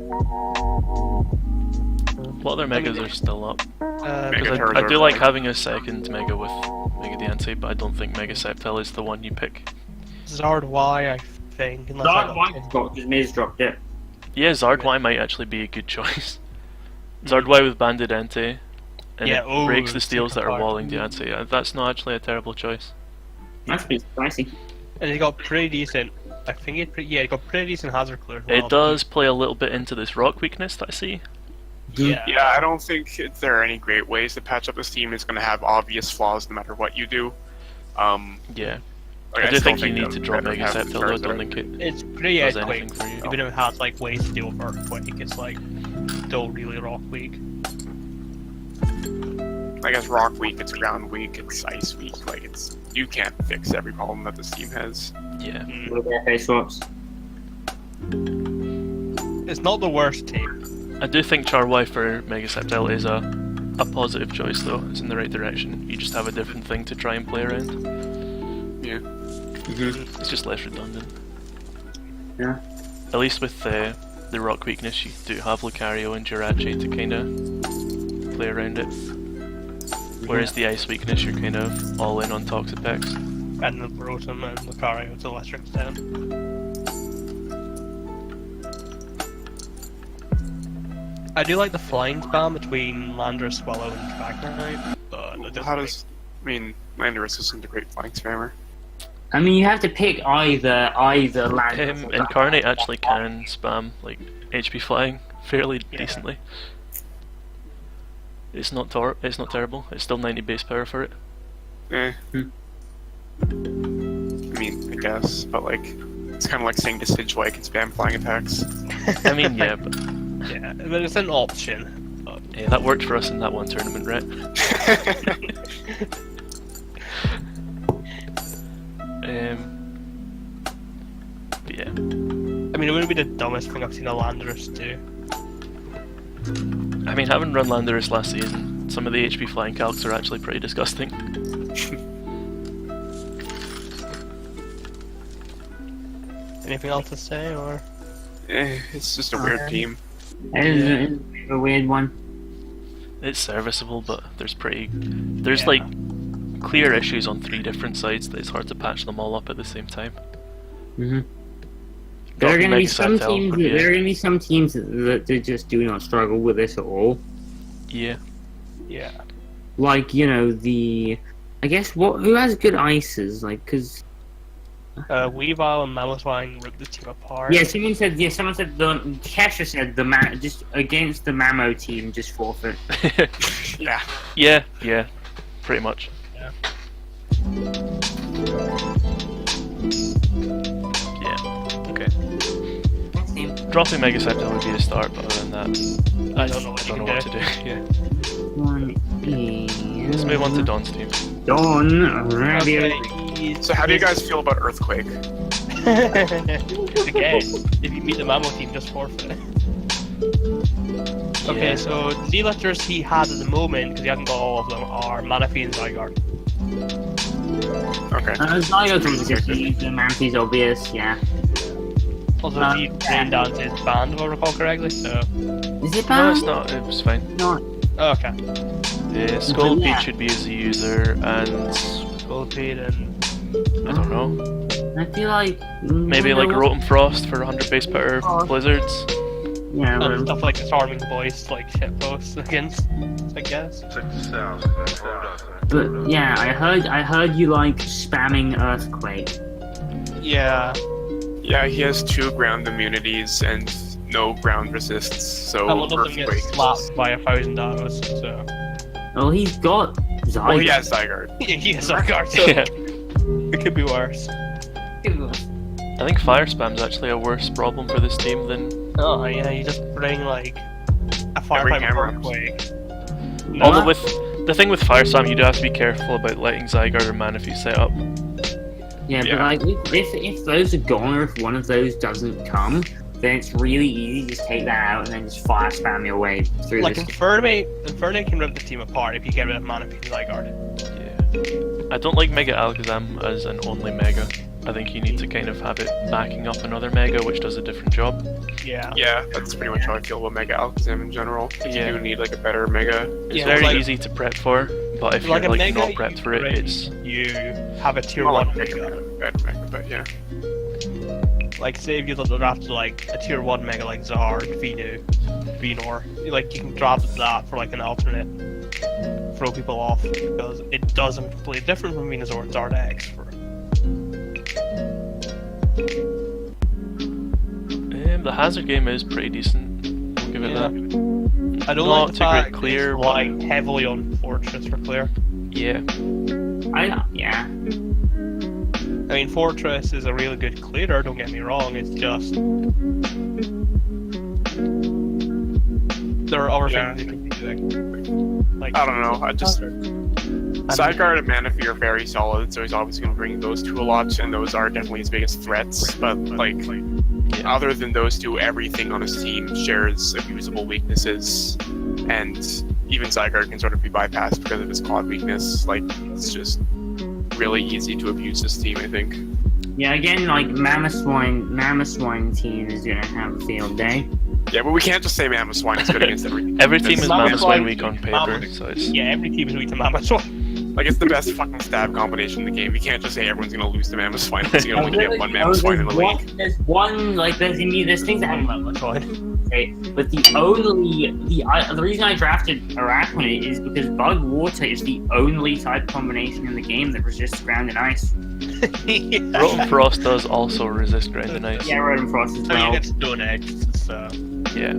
Speaker 2: A lot of their megas are still up.
Speaker 1: Mega
Speaker 2: Because
Speaker 1: Charizard
Speaker 2: I do like
Speaker 1: like-
Speaker 2: having a second mega with Mega Diancie, but I don't think Mega Sceptile is the one you pick.
Speaker 3: Zard Y, I think. Unless I got-
Speaker 4: Because Miz dropped it.
Speaker 2: Yeah, Zardwai might actually be a good choice. Zardwai with Banded Entei, and
Speaker 3: Yeah,
Speaker 2: it breaks the
Speaker 3: super
Speaker 2: steals that are
Speaker 3: powerful.
Speaker 2: walling Diancie. That's not actually a terrible choice.
Speaker 4: That's pretty spicy.
Speaker 3: And he got pretty decent. I think he got pretty decent hazard clear. as
Speaker 2: It
Speaker 3: well.
Speaker 2: does play a little bit into this rock weakness that I see.
Speaker 3: Yeah.
Speaker 1: Yeah, I don't think there are any great ways to patch up this team. It's going to have obvious flaws no matter what you do.
Speaker 2: Yeah.
Speaker 1: Like,
Speaker 2: I do
Speaker 1: still
Speaker 2: think you need
Speaker 1: that
Speaker 2: to drop
Speaker 1: better
Speaker 2: Mega
Speaker 1: have
Speaker 2: Sceptile, though I
Speaker 1: Charizard.
Speaker 2: don't think it
Speaker 3: It's pretty
Speaker 2: does
Speaker 3: quick.
Speaker 2: anything for you.
Speaker 3: Even if it has like ways to deal with Earthquake, it's like still really rock weak.
Speaker 1: I guess Rock Week, it's Ground Week, it's Ice Week. Like you can't fix every problem that this team has.
Speaker 2: Yeah.
Speaker 4: With their face swaps.
Speaker 3: It's not the worst team.
Speaker 2: I do think Charwy for Mega Septile is a positive choice though. It's in the right direction. You just have a different thing to try and play around.
Speaker 1: Yeah.
Speaker 2: It's just less redundant.
Speaker 4: Yeah.
Speaker 2: At least with the rock weakness, you do have Lucario and Jirachi to kind of play around it. Whereas the ice weakness, you're kind of all in on Toxapex.
Speaker 3: And the Rotom and Lucario to a lesser extent. I do like the flying spam between Landorus, Swallow, and Dragonite, but it
Speaker 1: How
Speaker 3: doesn't
Speaker 1: does? I mean, Landorus isn't a great flying spammer.
Speaker 4: I mean, you have to pick either land.
Speaker 2: Incarnate actually can spam like HP flying fairly decently. It's not terrible. It's still 90 base power for it.
Speaker 1: I mean, I guess, but like, it's kind of like saying Decidueye can spam flying attacks.
Speaker 2: I mean, yeah, but
Speaker 3: yeah, but it's an option. But...
Speaker 2: yeah, that worked for us in that one tournament, right? But yeah.
Speaker 3: I mean, it wouldn't be the dumbest thing I've seen a Landorus do.
Speaker 2: I mean, having run Landorus last season, some of the HP flying calcs are actually pretty disgusting.
Speaker 3: Anything else to say, or?
Speaker 1: It's just a weird team.
Speaker 4: It's a weird one.
Speaker 2: It's serviceable, but there's like clear issues on 3 different sides that it's hard to patch them all up at the same time.
Speaker 4: There are going to be some teams. There are going to be some teams that just do not struggle with this at all.
Speaker 2: Yeah.
Speaker 3: Yeah.
Speaker 4: Like, you know, I guess who has good ices? Like, because
Speaker 3: Weavile and Mamoswine ripped the team apart.
Speaker 4: yeah, someone said Kesha said just against the Mamo team just forfeit.
Speaker 1: Yeah.
Speaker 2: Yeah, pretty much.
Speaker 3: Yeah.
Speaker 2: Yeah. Okay. Dropping Mega Septile would be a start, but other than that,
Speaker 3: I don't know what
Speaker 2: to do. Yeah.
Speaker 4: One is...
Speaker 2: Let's move on to Don's team.
Speaker 4: Don.
Speaker 1: So how do you guys feel about Earthquake?
Speaker 3: Again, if you meet the Mamo team, just forfeit. Okay,
Speaker 2: Yeah.
Speaker 3: so the deleters he had at the moment, because he hasn't got all of them, are Manaphy and Zygarde.
Speaker 1: Okay.
Speaker 4: Zygarde is just the Manaphy's obvious, yeah.
Speaker 3: Also, he ran down to his band, if I recall correctly, so...
Speaker 4: Is it
Speaker 2: No,
Speaker 4: bad?
Speaker 2: it's not. It was fine.
Speaker 4: Not.
Speaker 3: Oh, okay.
Speaker 2: Scolipede
Speaker 4: Yeah.
Speaker 2: should be as a user, and
Speaker 3: Scolipede and...
Speaker 2: I don't know.
Speaker 4: I feel like...
Speaker 2: Maybe like Rotom Frost for 100 base power blizzards.
Speaker 4: Yeah,
Speaker 3: and stuff like disarming voice, like shitposts against, I guess.
Speaker 4: but yeah, I heard you like spamming Earthquake.
Speaker 3: Yeah.
Speaker 1: Yeah, he has 2 ground immunities and no ground resists, so
Speaker 3: And one of them
Speaker 1: Earthquake.
Speaker 3: gets slapped by 1,000 arrows, so...
Speaker 4: Oh, he's got Zygarde.
Speaker 1: Oh, he has Zygarde.
Speaker 3: He has Zygarde, so
Speaker 2: Yeah.
Speaker 3: it could be worse.
Speaker 2: I think fire spam's actually a worse problem for this team than.
Speaker 3: Oh, yeah, you just bring, like, a fire
Speaker 1: Every
Speaker 3: type
Speaker 1: camera.
Speaker 3: Earthquake.
Speaker 2: Although with the thing with fire spam, you do have to be careful about letting Zygarde or Manaphy set up.
Speaker 4: Yeah, but
Speaker 1: Yeah.
Speaker 4: like, if those are gone, or if one of those doesn't come, then it's really easy to just take that out and then just fire spam your way through
Speaker 3: Like,
Speaker 4: this.
Speaker 3: Infernape can rip the team apart if you get rid of Manaphy and Zygarde.
Speaker 2: Yeah. I don't like Mega Alakazam as an only Mega. I think you need to kind of have it backing up another Mega which does a different job.
Speaker 3: Yeah.
Speaker 1: Yeah, that's pretty much how I feel about Mega Alakazam in general.
Speaker 2: Yeah.
Speaker 1: You do need like a better Mega.
Speaker 2: It's
Speaker 3: Yeah,
Speaker 2: very
Speaker 3: like-
Speaker 2: easy to prep for, but if
Speaker 3: Like
Speaker 2: you're
Speaker 3: a
Speaker 2: like
Speaker 3: Mega,
Speaker 2: not prepped for it, it's
Speaker 3: you have a tier
Speaker 1: Well,
Speaker 3: 1
Speaker 1: like
Speaker 3: Mega.
Speaker 1: better Mega, but yeah.
Speaker 3: Like, say if you draft like a tier 1 Mega like Zard, Venu, Venor, like you can draft that for like an alternate, throw people off, because it does something completely different from Venusaur and Zard X.
Speaker 2: the hazard game is pretty decent. I'll give it
Speaker 3: Yeah.
Speaker 2: that.
Speaker 3: I don't
Speaker 2: Not
Speaker 3: like the
Speaker 2: too
Speaker 3: fact
Speaker 2: great clear,
Speaker 3: it's
Speaker 2: but-
Speaker 3: relying heavily on Fortress for clear.
Speaker 2: Yeah.
Speaker 4: Yeah.
Speaker 3: I mean, Fortress is a really good clearer, don't get me wrong, it's just... There are other
Speaker 1: Yeah.
Speaker 3: things you can do anything. Like,
Speaker 1: I don't know. Sideguard and Manaphy are very solid, so he's obviously going to bring those two a lot, and those are definitely his biggest threats. But other than those two, everything on his team shares abusable weaknesses, and even Sideguard can sort of be bypassed because of his quad weakness. Like, it's just really easy to abuse this team, I think.
Speaker 4: Yeah, again, like Mama Swine team is gonna have a field day.
Speaker 1: Yeah, but we can't just say Mama Swine is good against every.
Speaker 2: Every team is
Speaker 3: Mama
Speaker 2: Mama
Speaker 3: Swine
Speaker 2: Swine weak on paper, so it's...
Speaker 3: yeah, every team is weak to Mama Swine.
Speaker 1: Like, it's the best fucking stab combination in the game. You can't just say everyone's gonna lose to Mama Swine because you only get one Mama Swine in the league.
Speaker 4: There's one, like, there's things that happen.
Speaker 3: Mama Swine.
Speaker 4: Okay, but the reason I drafted Arachne is because Bug Water is the only type combination in the game that resists ground and ice.
Speaker 2: Rotten Frost does also resist ground and ice.
Speaker 4: Yeah, Rotten Frost as
Speaker 3: I mean,
Speaker 4: well.
Speaker 3: you get Stone Edge, so...
Speaker 2: Yeah.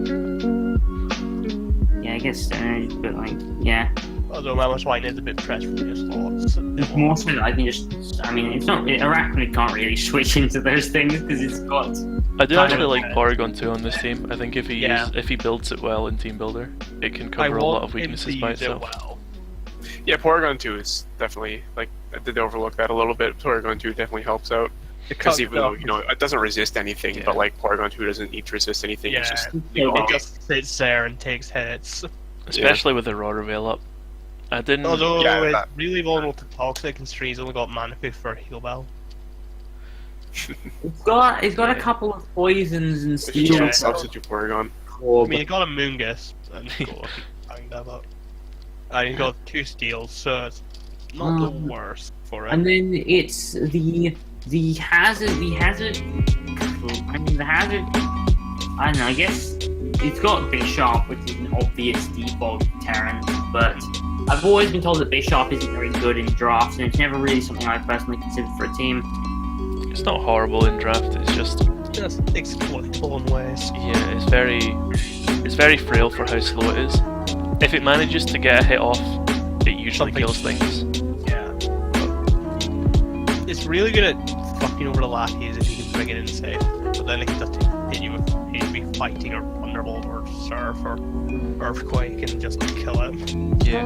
Speaker 4: Yeah, I guess but like, yeah.
Speaker 3: Although Mama Swine is a bit pressed from your slots.
Speaker 4: It's more so that I can it's not, Arachne can't really switch into those things because it's got...
Speaker 2: I do
Speaker 4: kind
Speaker 2: actually
Speaker 4: of-
Speaker 2: like Porygon 2 on this team. I think if he builds it well in Team Builder, it can cover a lot of weaknesses by itself.
Speaker 3: Well.
Speaker 1: Yeah, Porygon 2 is definitely, like, I did overlook that a little bit. Porygon 2 definitely helps out. Because even though, it doesn't resist anything,
Speaker 2: Yeah.
Speaker 1: but, like, Porygon 2 doesn't need to resist anything.
Speaker 3: Yeah,
Speaker 1: It's just,
Speaker 3: it just sits there and takes hits.
Speaker 2: Especially with the Raw Reveal up. I didn't...
Speaker 3: Although
Speaker 1: Yeah,
Speaker 3: it's
Speaker 1: that-
Speaker 3: really vulnerable to Toxic, and Stree's only got Manaphy for Heal Bell.
Speaker 4: It's got a couple of poisons and
Speaker 1: It's just
Speaker 4: steel.
Speaker 1: a substitute Porygon.
Speaker 3: I mean, he got a Moongus, and he's got and he's got 2 steals, so it's not the worst for it.
Speaker 4: And then it's the hazard. I don't know. I guess it's got Bishop, which is an obvious default Terran, but I've always been told that Bishop isn't very good in drafts, and it's never really something I've personally considered for a team.
Speaker 2: It's not horrible in draft, it's just...
Speaker 3: Just exploitable in ways.
Speaker 2: Yeah, it's very frail for how slow it is. If it manages to get a hit off, it usually kills things.
Speaker 3: Yeah. It's really good at fucking over the lackeys if you can bring it in safe. But then it can just hit you with maybe fighting or Thunderbolt or Surf or Earthquake and just kill him.
Speaker 2: Yeah.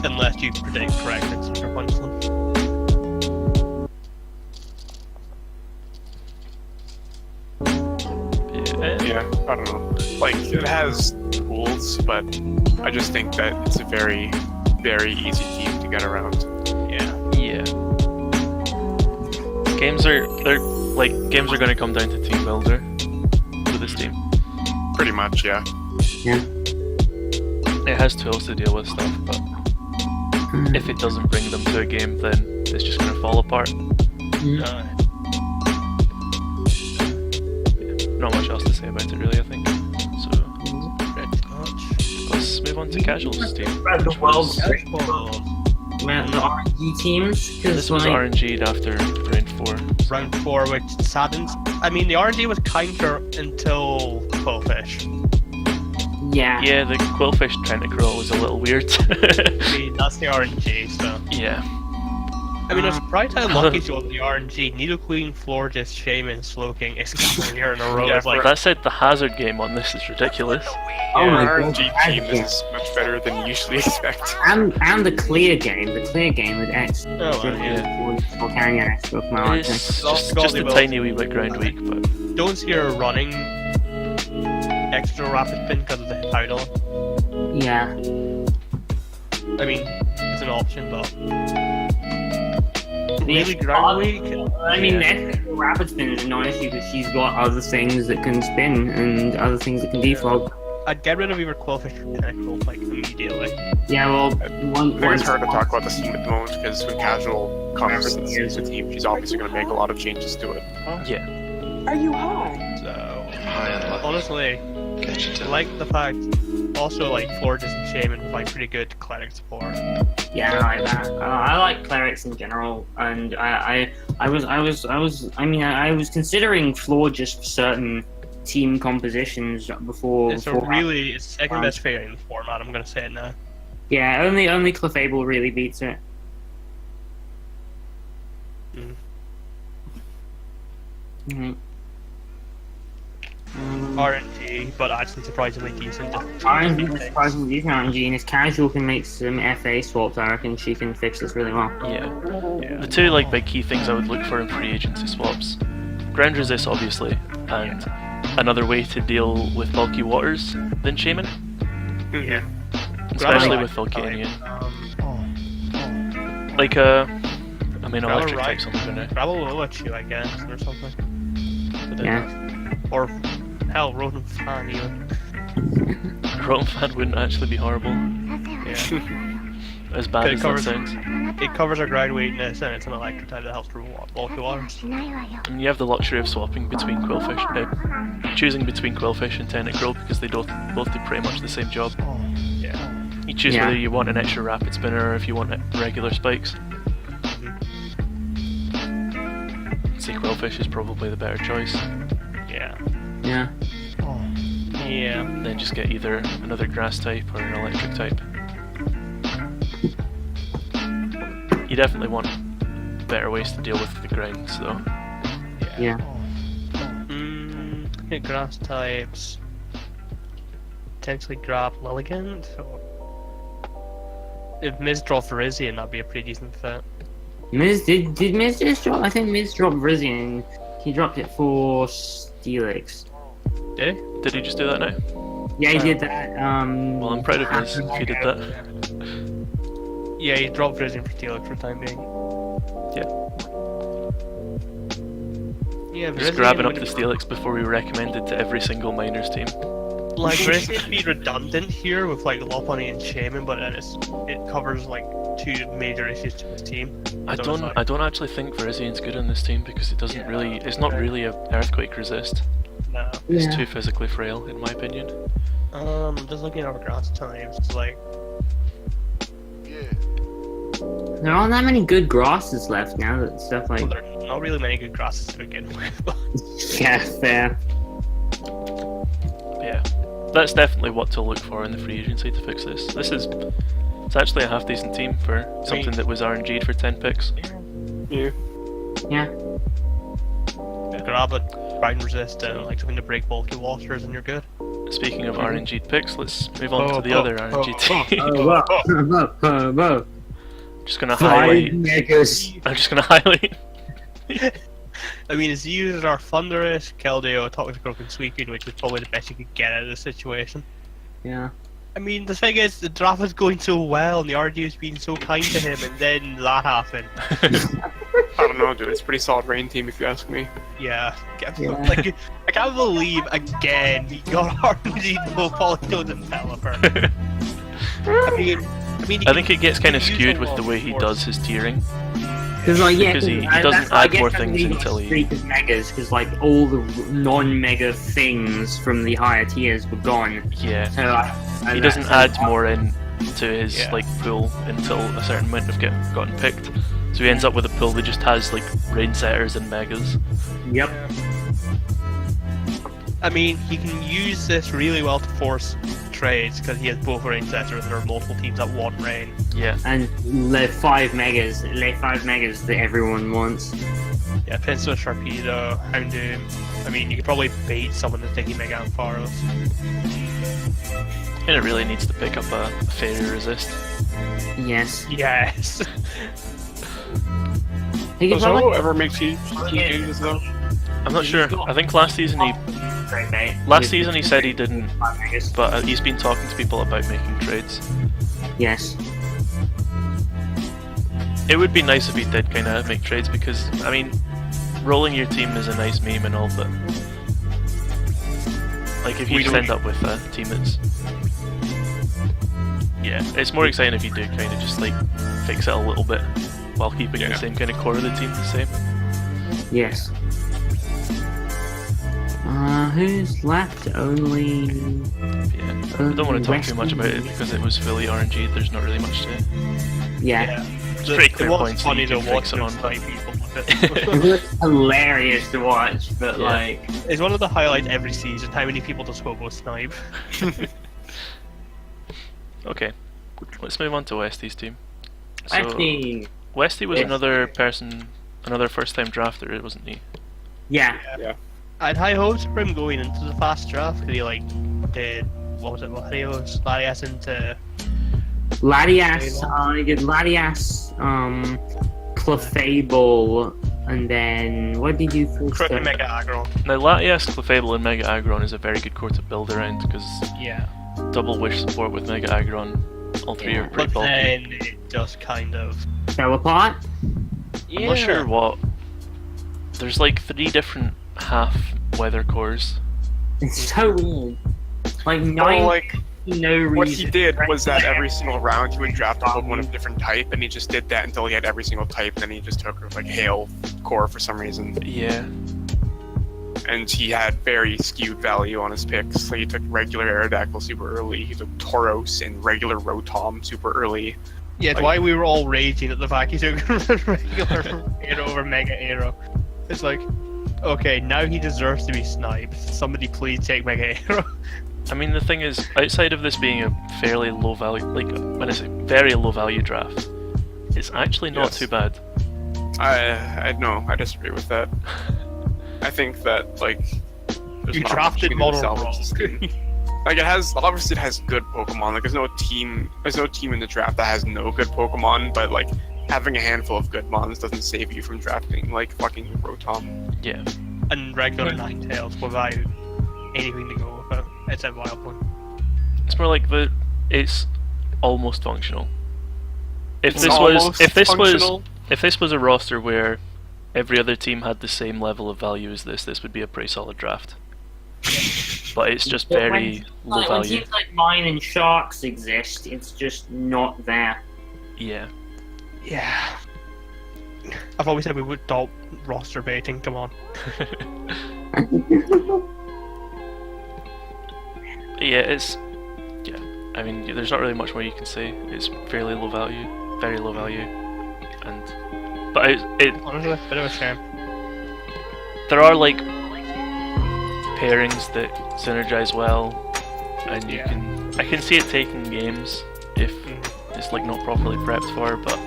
Speaker 3: Unless you predict correctly and Sucker Punch them.
Speaker 1: Yeah, I don't know. Like, it has tools, but I just think that it's a very, very easy team to get around.
Speaker 2: Yeah. Games are going to come down to Team Builder for this team.
Speaker 1: Pretty much, yeah.
Speaker 4: Yeah.
Speaker 2: It has tools to deal with stuff, but if it doesn't bring them to a game, then it's just going to fall apart. Not much else to say about it, really, I think. So, let's move on to casuals team.
Speaker 4: Spread the world
Speaker 3: Oh,
Speaker 4: around the RNG teams, because
Speaker 2: This was RNG'd after round 4.
Speaker 3: round 4, which saddens. I mean, the RNG was counter until Quillfish.
Speaker 4: yeah.
Speaker 2: Yeah, the Quillfish tentacle was a little weird.
Speaker 3: I mean, that's the RNG, so.
Speaker 2: Yeah.
Speaker 3: I mean, I'm surprised how lucky she was with the RNG. Nidoqueen, Florges, Shaman, Slowking, Excalibur here in a row.
Speaker 1: Yeah,
Speaker 3: It's like,
Speaker 2: That said, the hazard game on this is ridiculous.
Speaker 4: Oh
Speaker 1: Yeah,
Speaker 4: my
Speaker 1: our
Speaker 4: god.
Speaker 1: RNG team is much better than you usually expect.
Speaker 4: And the clear game with X.
Speaker 3: oh, well, yeah.
Speaker 4: Or carrying an X Pokemon.
Speaker 2: It's
Speaker 3: Lost
Speaker 2: just a
Speaker 3: Goldie
Speaker 2: tiny wee bit ground weak, but
Speaker 3: Don't see her running extra rapid spin because of the title.
Speaker 4: Yeah.
Speaker 3: I mean, it's an option, but really
Speaker 4: Yeah.
Speaker 3: ground weak.
Speaker 4: I mean, that rapid spin is not an issue because she's got other things that can spin and other things that can defog.
Speaker 3: I'd get rid of either Quillfish or Tentacle like immediately.
Speaker 4: Yeah, well,
Speaker 1: I think it's hard to talk about the team at the moment because when Casual comes and sees the team, she's obviously going to make a lot of changes to it.
Speaker 2: yeah.
Speaker 5: Are you high?
Speaker 3: So honestly, I like the fact also like Florges and Shaman provide pretty good cleric support.
Speaker 4: Yeah, I like that. I like clerics in general, and I was considering floor just for certain team compositions before.
Speaker 3: It's it's second best fairy in the format. I'm gonna say it now.
Speaker 4: Yeah, only Clefable really beats it.
Speaker 3: Mm.
Speaker 4: Mhm.
Speaker 3: RNG, but actually surprisingly decent.
Speaker 4: RNG is surprisingly decent RNG, and if Casual can make some FA swaps, I reckon she can fix this really well.
Speaker 2: Yeah. The two like big key things I would look for in free agency swaps: ground resist, obviously, and another way to deal with bulky waters than Shaman,
Speaker 3: Yeah.
Speaker 2: especially
Speaker 3: Grab a
Speaker 2: with Volcanion.
Speaker 3: right-
Speaker 2: Like I mean,
Speaker 3: Grab a
Speaker 2: electric
Speaker 3: right-
Speaker 2: type something now.
Speaker 3: Grab a low at you, I guess, or something. But then-
Speaker 4: Yeah.
Speaker 3: Or hell, Roden Fan even.
Speaker 2: Rotom fan wouldn't actually be horrible,
Speaker 3: Yeah.
Speaker 2: as bad
Speaker 3: Okay,
Speaker 2: as that
Speaker 3: covers-
Speaker 2: sounds.
Speaker 3: It covers our ground weakness, and it's an electric type that helps through bulky waters.
Speaker 2: And you have the luxury of swapping between Quillfish, choosing between Quillfish and Tentacruel because they both do pretty much the same job.
Speaker 3: Yeah.
Speaker 2: You choose
Speaker 4: Yeah.
Speaker 2: whether you want an extra rapid spinner or if you want regular spikes. See, Quillfish is probably the better choice.
Speaker 3: Yeah.
Speaker 4: Yeah.
Speaker 3: Yeah.
Speaker 2: Then just get either another grass type or an electric type. You definitely want better ways to deal with the grounds, though.
Speaker 4: Yeah.
Speaker 3: Hit grass types. Potentially grab Lilligant. Or if Miz dropped Virizion, that'd be a pretty decent fit.
Speaker 4: Miz did Miz just drop? I think Miz dropped Virizion. He dropped it for Steelix.
Speaker 3: Did he?
Speaker 2: Did he just do that now?
Speaker 4: Yeah, he did that.
Speaker 2: Well, I'm proud of Miz if he did that.
Speaker 3: Yeah, he dropped Virizion for Steelix for the time being. Yeah,
Speaker 2: Just
Speaker 3: Virizion
Speaker 2: grabbing up
Speaker 3: would-
Speaker 2: the Steelix before we recommend it to every single miners team.
Speaker 3: Like, Virizion would be redundant here with like Lopunny and Shaman, but then it covers like two major issues to his team.
Speaker 2: I
Speaker 3: So
Speaker 2: don't.
Speaker 3: it's
Speaker 2: I don't actually think Virizian's good on this team because it doesn't really. It's not really a earthquake resist.
Speaker 3: No.
Speaker 2: It's
Speaker 4: Yeah.
Speaker 2: too physically frail, in my opinion.
Speaker 3: Just looking over grass types, it's like
Speaker 4: There aren't that many good grasses left now. That stuff like.
Speaker 3: well, there's not really many good grasses to begin with.
Speaker 4: Yeah, fair.
Speaker 2: Yeah, that's definitely what to look for in the free agency to fix this. It's actually a half decent team for something that was RNG'd for 10 picks.
Speaker 1: Yeah.
Speaker 4: Yeah.
Speaker 3: Grab a ground resist and like something to break bulky waters, and you're good.
Speaker 2: Speaking of RNG'd picks, let's move on to the other RNG team.
Speaker 4: Whoa, whoa, whoa.
Speaker 2: Just gonna
Speaker 4: 5
Speaker 2: highlight.
Speaker 4: megas.
Speaker 2: I'm just gonna highlight.
Speaker 3: I mean, his users are Thunderous, Keldeo, Toxic Growth, and Sweeping, which is probably the best you could get out of this situation.
Speaker 4: Yeah.
Speaker 3: I mean, the thing is, the draft was going so well, and the RG was being so kind to him, and then that happened.
Speaker 1: I don't know, dude. It's a pretty solid rain team, if you ask me.
Speaker 3: Yeah.
Speaker 4: Yeah.
Speaker 3: Like, I can't believe, again, he got RG no Polytone developer. I mean,
Speaker 2: I think it gets kind of
Speaker 3: use
Speaker 2: skewed
Speaker 3: a
Speaker 2: with
Speaker 3: lot
Speaker 2: the
Speaker 3: of
Speaker 2: way he
Speaker 3: force.
Speaker 2: does his tiering.
Speaker 4: Because like yeah,
Speaker 2: Because he
Speaker 4: that's
Speaker 2: doesn't
Speaker 4: why I
Speaker 2: add
Speaker 4: guess
Speaker 2: more
Speaker 4: that's
Speaker 2: things
Speaker 4: really
Speaker 2: until he.
Speaker 4: streak of megas, because like all the non-mega things from the higher tiers were gone.
Speaker 2: Yeah.
Speaker 4: So
Speaker 2: He doesn't add more in to his
Speaker 3: Yeah.
Speaker 2: like pool until a certain amount have gotten picked. So he ends up with a pool that just has like rain setters and megas.
Speaker 4: Yep.
Speaker 3: I mean, he can use this really well to force trades, because he has both rain setters, and there are multiple teams that want rain.
Speaker 2: Yeah.
Speaker 4: And le 5 megas that everyone wants.
Speaker 3: Yeah, Pinsir, Sharpedo, Houndoom. I mean, you could probably bait someone to taking Mega Ampharos.
Speaker 2: And it really needs to pick up a failure resist.
Speaker 4: Yes.
Speaker 3: Yes.
Speaker 4: He could
Speaker 1: Does Hobo
Speaker 4: probably
Speaker 1: ever make team changes, though?
Speaker 2: I'm not sure. I think last season he said he didn't,
Speaker 4: 5 megas.
Speaker 2: but he's been talking to people about making trades.
Speaker 4: Yes.
Speaker 2: It would be nice if he did kind of make trades because, I mean, rolling your team is a nice meme and all, but like if you just end up with a team that's, yeah, it's more exciting if you do kind of just like fix it a little bit while keeping the same kind of core of the team the same.
Speaker 4: Yes. Who's left? Only.
Speaker 2: Yeah, I don't want to talk too much about it because it was fully RNG. There's not really much to it.
Speaker 4: Yeah.
Speaker 2: It's pretty clear
Speaker 3: it was
Speaker 2: points that
Speaker 3: funny
Speaker 2: you
Speaker 3: to
Speaker 2: can
Speaker 3: watch
Speaker 2: fix it
Speaker 3: him
Speaker 2: on.
Speaker 3: snipe people with
Speaker 4: It
Speaker 3: it.
Speaker 4: was hilarious to watch, but
Speaker 2: Yeah.
Speaker 4: like.
Speaker 3: It's one of the highlights every season, how many people does Hobo snipe.
Speaker 2: Okay, let's move on to Westie's team. So,
Speaker 4: Actually.
Speaker 2: Westie was
Speaker 4: Yes.
Speaker 2: another person, another first-time drafter, wasn't he?
Speaker 4: Yeah.
Speaker 1: Yeah.
Speaker 3: I had high hopes for him going into the fast draft because he did what was it? Latios, Latias into
Speaker 4: Latias, you get Latias, Clefable, and then what did you first?
Speaker 3: Crooked Mega Aggro.
Speaker 2: Now, Latias, Clefable, and Mega Aggron is a very good core to build around because
Speaker 3: Yeah.
Speaker 2: double wish support with Mega Aggron, all three are pretty
Speaker 3: But
Speaker 2: bulky.
Speaker 3: then it just kind of.
Speaker 4: Fell apart.
Speaker 2: I'm not sure what. There's like 3 different half weather cores.
Speaker 4: It's so weird. Like
Speaker 1: Well,
Speaker 4: nine,
Speaker 1: like,
Speaker 4: no reason.
Speaker 1: what he did was that every single round he would draft a Pokemon of different type, and he just did that until he had every single type, and then he just took like Hail Core for some reason.
Speaker 2: Yeah.
Speaker 1: And he had very skewed value on his picks. So he took regular Aerodactyl super early, he took Tauros and regular Rotom super early.
Speaker 3: Yeah, it's why we were all raging at the fact he took regular Aero over Mega Aero. It's like, okay, now he deserves to be sniped. Somebody please take Mega Aero.
Speaker 2: I mean, the thing is, outside of this being a fairly low value, like when I say very low value draft, it's actually not
Speaker 1: Yes.
Speaker 2: too bad.
Speaker 1: I no, I disagree with that. I think that like there's
Speaker 3: You
Speaker 1: not much
Speaker 3: drafted
Speaker 1: can do to
Speaker 3: Mono
Speaker 1: salvage
Speaker 3: Brawl.
Speaker 1: this thing. Like it has good Pokemon. Like there's no team in the draft that has no good Pokemon, but like having a handful of good mons doesn't save you from drafting like fucking Rotom.
Speaker 2: Yeah.
Speaker 3: And regular Ninetales without anything to go with it. It's a wild one.
Speaker 2: It's more like it's almost functional. If
Speaker 1: It's
Speaker 2: this
Speaker 1: almost functional.
Speaker 2: if this was a roster where every other team had the same level of value as this would be a pretty solid draft. But it's just
Speaker 4: But
Speaker 2: very low
Speaker 4: when
Speaker 2: value.
Speaker 4: teams like mine and Sharks exist, it's just not there.
Speaker 2: Yeah.
Speaker 3: Yeah. I've always said we would stop roster baiting, come on.
Speaker 2: Yeah, I mean, there's not really much more you can say. It's fairly low value, very low value, but it
Speaker 3: Honestly, a bit of a shame.
Speaker 2: there are like pairings that synergize well, and I can see it taking games if it's like not properly prepped for, but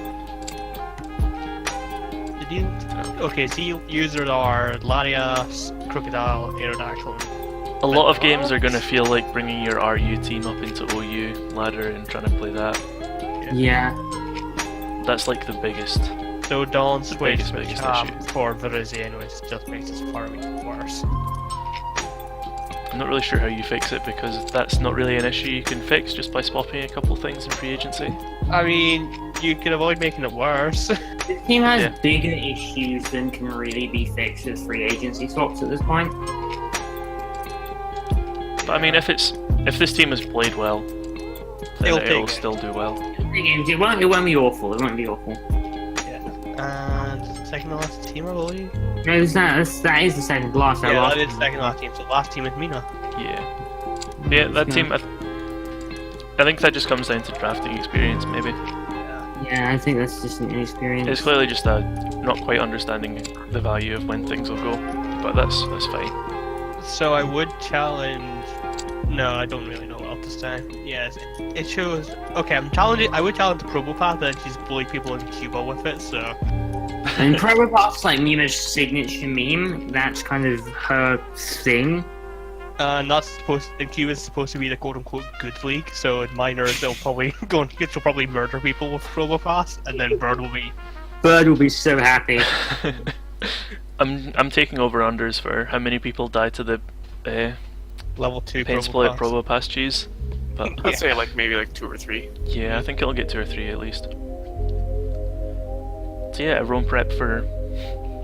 Speaker 3: Okay, so users are Latias, Crocodile, Aerodactyl.
Speaker 2: a lot of games are going to feel like bringing your RU team up into OU ladder and trying to play that.
Speaker 4: Yeah.
Speaker 2: That's like the biggest.
Speaker 3: So don't switch
Speaker 2: biggest
Speaker 3: with
Speaker 2: issue.
Speaker 3: for Virizion, which just makes it far worse.
Speaker 2: I'm not really sure how you fix it because that's not really an issue you can fix just by swapping a couple things in free agency.
Speaker 3: I mean, you can avoid making it worse.
Speaker 4: The team has
Speaker 2: Yeah.
Speaker 4: bigger issues than can really be fixed with free agency swaps at this point.
Speaker 2: But I mean, if this team has played well, then
Speaker 3: It'll
Speaker 2: it'll
Speaker 3: take it.
Speaker 2: still do well.
Speaker 4: It won't be awful. It won't be awful.
Speaker 3: And second to last team, I believe.
Speaker 4: No, that is the second last.
Speaker 3: Yeah, that is second last team. So last team is Mina.
Speaker 2: Yeah. Yeah, that team. I think that just comes down to drafting experience, maybe.
Speaker 4: Yeah, I think that's just an inexperience.
Speaker 2: It's clearly just a not quite understanding the value of when things will go, but that's fine.
Speaker 3: So I would challenge. No, I don't really know what else to say. Yes, it shows. Okay, I would challenge the Probopath that she's bullying people in Cuba with it. So.
Speaker 4: And Probopath's like Mima's signature meme. That's kind of her thing.
Speaker 3: Not supposed. Cuba's supposed to be the quote-unquote good league. So in minors, they'll probably go. She'll probably murder people with Probopath, and then Bird will be.
Speaker 4: Bird will be so happy.
Speaker 2: I'm taking over unders for how many people die to the
Speaker 3: Level 2
Speaker 2: pain split
Speaker 3: Probopath.
Speaker 2: Probopass cheese. But
Speaker 1: I'd say like maybe like 2 or 3.
Speaker 2: yeah, I think it'll get 2 or 3 at least. So yeah, everyone prep for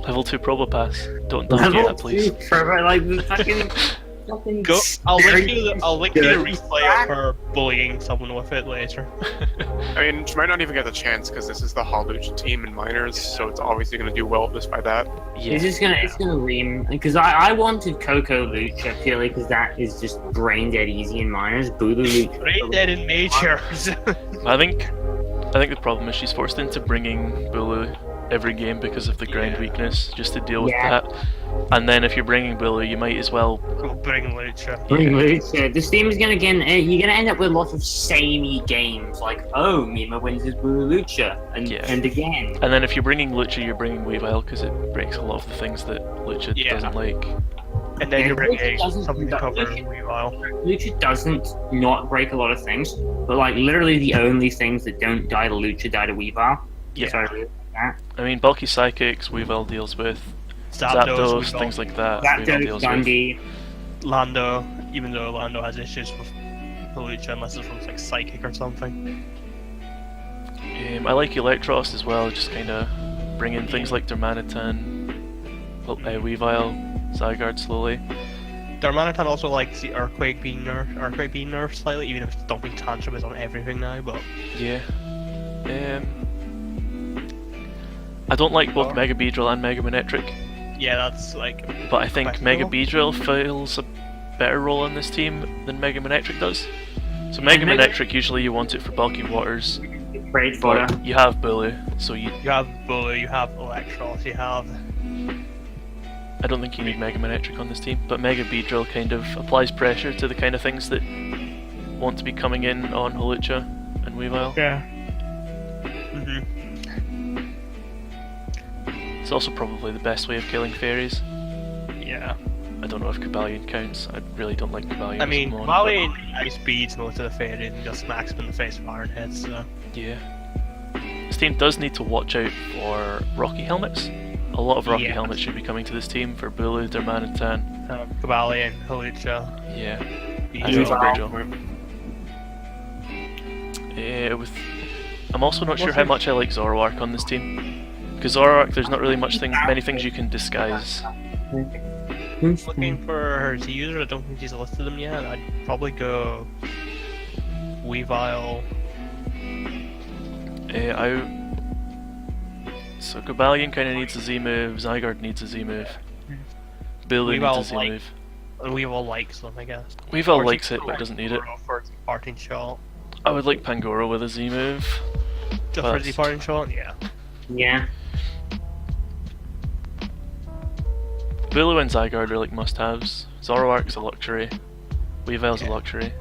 Speaker 2: level 2 Probopass. Don't do that, please.
Speaker 4: Like the fucking
Speaker 3: Go. I'll link you the
Speaker 4: Good.
Speaker 3: replay of her bullying someone with it later.
Speaker 1: I mean, she might not even get the chance because this is the Hallelujah team in minors, so it's obviously going to do well just by that.
Speaker 2: Yeah.
Speaker 4: It's gonna ream because I wanted Coco Lucha purely because that is just brain dead easy in minors. Bulu Lucha.
Speaker 3: Brain dead in majors.
Speaker 2: I think the problem is she's forced into bringing Bulu every game because of the ground weakness, just to deal with
Speaker 4: Yeah.
Speaker 2: that. And then if you're bringing Bulu, you might as well.
Speaker 3: Go bring Lucha.
Speaker 4: Bring Lucha. This team is gonna get. You're gonna end up with lots of samey games like, oh, Mima wins his Bulu Lucha, and again.
Speaker 2: And then if you're bringing Lucha, you're bringing Weavile because it breaks a lot of the things that Lucha
Speaker 3: Yeah.
Speaker 2: doesn't like.
Speaker 3: And then
Speaker 4: Yeah,
Speaker 3: you bring
Speaker 4: Lucha
Speaker 3: a
Speaker 4: doesn't-
Speaker 3: something to cover
Speaker 4: Lucha-
Speaker 3: Weavile.
Speaker 4: Lucha doesn't not break a lot of things, but like literally the only things that don't die to Lucha die to Weavile.
Speaker 2: Yeah.
Speaker 4: So I really like that.
Speaker 2: I mean, bulky psychics, Weavile deals with. Zapdos,
Speaker 3: Weavile,
Speaker 2: things like that. Weavile
Speaker 4: Zapdos,
Speaker 2: deals with.
Speaker 4: Gundy.
Speaker 3: Lando, even though Lando has issues with Lucha unless it's from like psychic or something.
Speaker 2: I like Electros as well, just kind of bring in things like Darmanitan, Weavile, Zygarde slowly.
Speaker 3: Darmanitan also likes the Earthquake being nerfed slightly, even if Stomping Tantrum is on everything now, but
Speaker 2: Yeah. I don't like both Mega Beedrill and Mega Manectric,
Speaker 3: yeah, that's like
Speaker 2: but I think Mega
Speaker 3: questionable.
Speaker 2: Beedrill fills a better role on this team than Mega Manectric does. So Mega
Speaker 4: And Mega-
Speaker 2: Manectric, usually you want it for bulky waters,
Speaker 4: Great fodder.
Speaker 2: but you have Bully, so
Speaker 3: You have Bully, you have Electros, you have
Speaker 2: I don't think you need Mega Manectric on this team, but Mega Beedrill kind of applies pressure to the kind of things that want to be coming in on Holucha and Weavile.
Speaker 3: yeah.
Speaker 2: It's also probably the best way of killing fairies.
Speaker 3: Yeah.
Speaker 2: I don't know if Cobalion counts. I really don't like Cobalion.
Speaker 3: I mean,
Speaker 2: as a mon,
Speaker 3: Wally ice beads most of the fairies and just smacks them in the face with iron heads, so.
Speaker 2: but yeah. This team does need to watch out for Rocky helmets. A lot of Rocky
Speaker 3: Yes.
Speaker 2: helmets should be coming to this team for Bulu, Darmanitan.
Speaker 3: Cobalion, Holucha,
Speaker 2: Yeah.
Speaker 3: Beedrill.
Speaker 2: I'm also not sure how much I like Zoroark on this team. Because Zoroark, there's not really many things you can disguise.
Speaker 3: Looking for Z user, I don't think she's listed them yet. I'd probably go Weavile.
Speaker 2: So Cobalion kind of needs a Z move, Zygarde needs a Z move, Bulu needs a
Speaker 3: Weavile
Speaker 2: Z
Speaker 3: like-
Speaker 2: move.
Speaker 3: And Weavile likes them, I guess.
Speaker 2: Weavile likes it but doesn't need it.
Speaker 3: For its parting shot.
Speaker 2: I would like Pangoro with a Z move.
Speaker 3: Just
Speaker 2: But-
Speaker 3: for the parting shot, yeah.
Speaker 4: Yeah.
Speaker 2: Bulu and Zygarde are like must-haves. Zoroark's a luxury. Weavile's a luxury.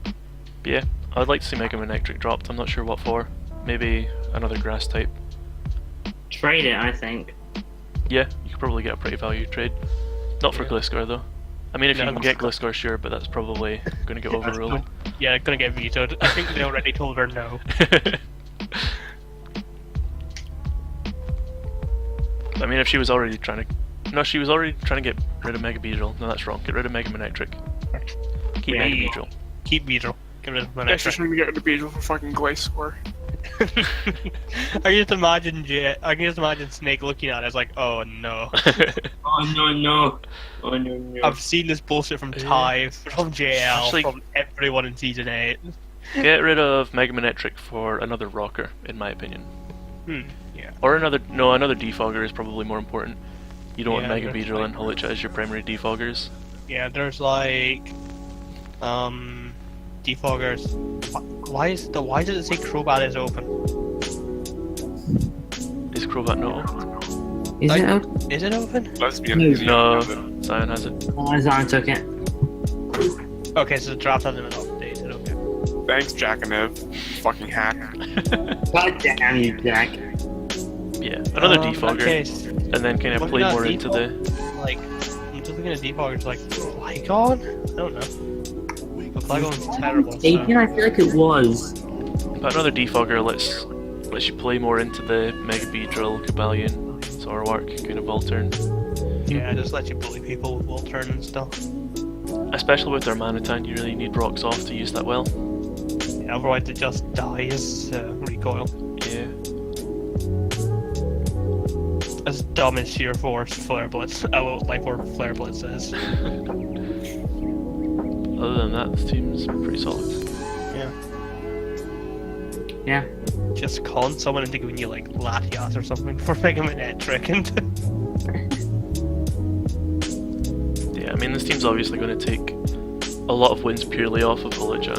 Speaker 2: But yeah, I would like to see Mega Manectric dropped. I'm not sure what for. Maybe another grass type.
Speaker 4: Trade it, I think.
Speaker 2: Yeah, you could probably get a pretty value trade. Not for Gliscor though. I mean, if you
Speaker 3: Yeah,
Speaker 2: can get Gliscor, sure, but that's probably going to get overruled.
Speaker 3: Yeah, gonna get vetoed. I think they already told her no.
Speaker 2: I mean, if she was already trying to... No, she was already trying to get rid of Mega Beedrill. No, that's wrong. Get rid of Mega Manectric. Keep Mega
Speaker 3: Yeah.
Speaker 2: Beedrill.
Speaker 3: Keep Beedrill. Get rid of my
Speaker 1: Yeah, she's trying to get rid of Beedrill for fucking Gliscor.
Speaker 3: I can just imagine Snake looking at it as like, oh no.
Speaker 4: Oh no. Oh no.
Speaker 3: I've seen this bullshit from Ty, from JL,
Speaker 2: Actually-
Speaker 3: from everyone in Season 8.
Speaker 2: Get rid of Mega Manectric for another rocker, in my opinion.
Speaker 3: Yeah.
Speaker 2: Or another defogger is probably more important. You don't want
Speaker 3: Yeah,
Speaker 2: Mega
Speaker 3: there's
Speaker 2: Beedrill
Speaker 3: like-
Speaker 2: and Holucha as your primary defoggers.
Speaker 3: Yeah, there's like defoggers. Why does it say Crobat is open?
Speaker 2: Is Crobat not open?
Speaker 4: Is
Speaker 3: Like-
Speaker 4: it open?
Speaker 3: Is it open?
Speaker 1: Lesbian.
Speaker 2: No, Xion has it.
Speaker 4: Zan took it.
Speaker 3: Okay, so the draft hasn't been updated, okay.
Speaker 1: Thanks, Jack and Ev. Fucking hack.
Speaker 4: God damn you, Jack.
Speaker 2: Yeah, another
Speaker 3: In that
Speaker 2: defogger,
Speaker 3: case,
Speaker 2: and then kind of
Speaker 3: looking
Speaker 2: play
Speaker 3: at
Speaker 2: more into the...
Speaker 3: like, I'm just looking at defoggers like, Flygon? I don't know. But Flygon's terrible. So.
Speaker 4: 18, I feel like it was.
Speaker 2: But another defogger lets you play more into the Mega Beedrill, Cobalion, Zoroark kind of Volturn.
Speaker 3: Yeah, just let you bully people with Will Turn and stuff.
Speaker 2: Especially with Darmanitan, you really need rocks off to use that well.
Speaker 3: Yeah, otherwise it just dies recoil.
Speaker 2: Yeah.
Speaker 3: As dumb as Sheer Force Flare Blitz, Life Orb Flare Blitz is.
Speaker 2: Other than that, the team's pretty solid.
Speaker 4: Yeah.
Speaker 3: Just con someone into giving you like Latias or something for Mega Manectric and
Speaker 2: Yeah, I mean, this team's obviously going to take a lot of wins purely off of Holucha.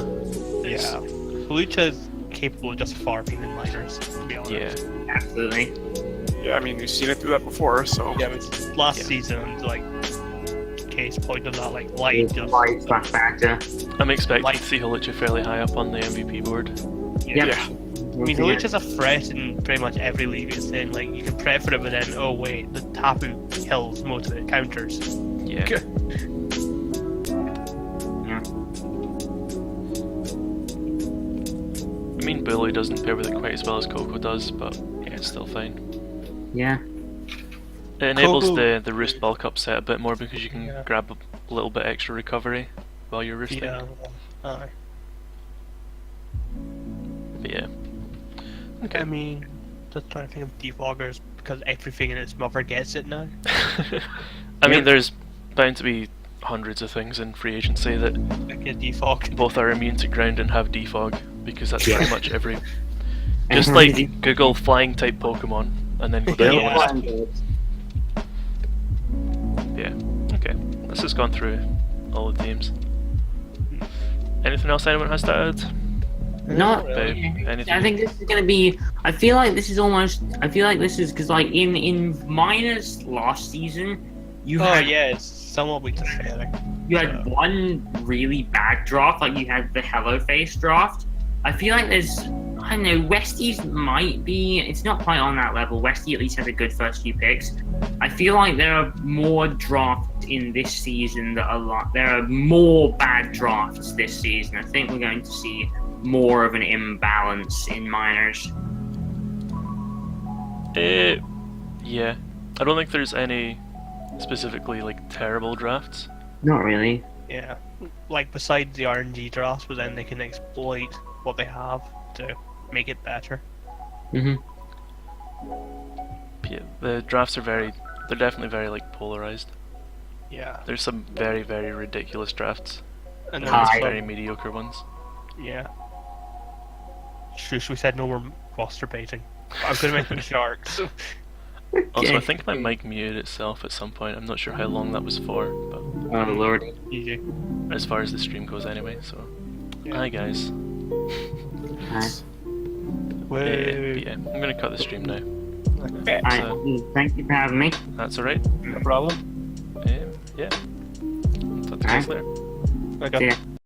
Speaker 3: yeah. Lucha is capable of just farming in minors, to be honest.
Speaker 2: Yeah.
Speaker 4: Absolutely.
Speaker 1: Yeah, I mean, we've seen it do that before, so...
Speaker 3: Yeah, but last
Speaker 2: Yeah.
Speaker 3: season, like, case point of that, like, light just...
Speaker 4: Light factor.
Speaker 2: I'm expecting
Speaker 3: Like-
Speaker 2: to see Holucha fairly high up on the MVP board.
Speaker 4: Yep.
Speaker 1: Yeah.
Speaker 3: I mean, Hooch is a threat in pretty much every league it's in. Like, you can prep for it, but then, oh wait, the Tapu kills most of the counters.
Speaker 2: Yeah. I mean, Bully doesn't pair with it quite as well as Coco does, but yeah, it's still fine.
Speaker 4: Yeah.
Speaker 2: It enables
Speaker 3: Coco-
Speaker 2: the roost bulk up set a bit more because you can
Speaker 3: Yeah.
Speaker 2: grab a little bit extra recovery while you're roosting.
Speaker 3: Yeah. Aye.
Speaker 2: But yeah. Okay.
Speaker 3: I mean, just trying to think of defoggers because everything in its mother gets it now.
Speaker 2: I mean, there's bound to be hundreds of things in free agency that
Speaker 3: Like a defog.
Speaker 2: both are immune to ground and have defog, because that's
Speaker 4: Yeah.
Speaker 2: pretty much every. Just like Google flying type Pokemon and then go down the list. Yeah. Okay. Let's just gone through all the teams. Anything else anyone has to add?
Speaker 4: Not
Speaker 2: Babe, anything?
Speaker 4: I think this is gonna be. I feel like this is because like in minors last season, you
Speaker 3: Oh
Speaker 4: had
Speaker 3: yeah, it's somewhat weak to fair.
Speaker 4: you had one really bad draft, like you had the Hello Face draft. I feel like there's, I don't know, Westie's might be, it's not quite on that level. Westie at least has a good first few picks. I feel like there are more drafts in this season that there are more bad drafts this season. I think we're going to see more of an imbalance in minors.
Speaker 2: Yeah. I don't think there's any specifically like terrible drafts.
Speaker 4: Not really.
Speaker 3: Yeah, like besides the RNG drafts, but then they can exploit what they have to make it better.
Speaker 4: Mm-hmm.
Speaker 2: Yeah, the drafts are they're definitely very like polarized.
Speaker 3: Yeah,
Speaker 2: There's some very, very ridiculous drafts,
Speaker 3: and
Speaker 2: and
Speaker 3: then
Speaker 2: there's
Speaker 4: Hi.
Speaker 2: very mediocre ones.
Speaker 3: yeah. Shush, we said no more roster baiting. I was going to mention sharks.
Speaker 2: Also, I think my mic muted itself at some point. I'm not sure how long that was for, but
Speaker 4: Oh lord.
Speaker 3: Easy.
Speaker 2: as far as the stream goes anyway, so...
Speaker 3: Yeah.
Speaker 2: Hi guys.
Speaker 4: Hi.
Speaker 2: But yeah, I'm gonna cut the stream now.
Speaker 4: Alright, thank you for having me.
Speaker 2: That's alright.
Speaker 3: No problem.
Speaker 2: Yeah. Talk to you guys later.
Speaker 3: Okay.
Speaker 4: See ya.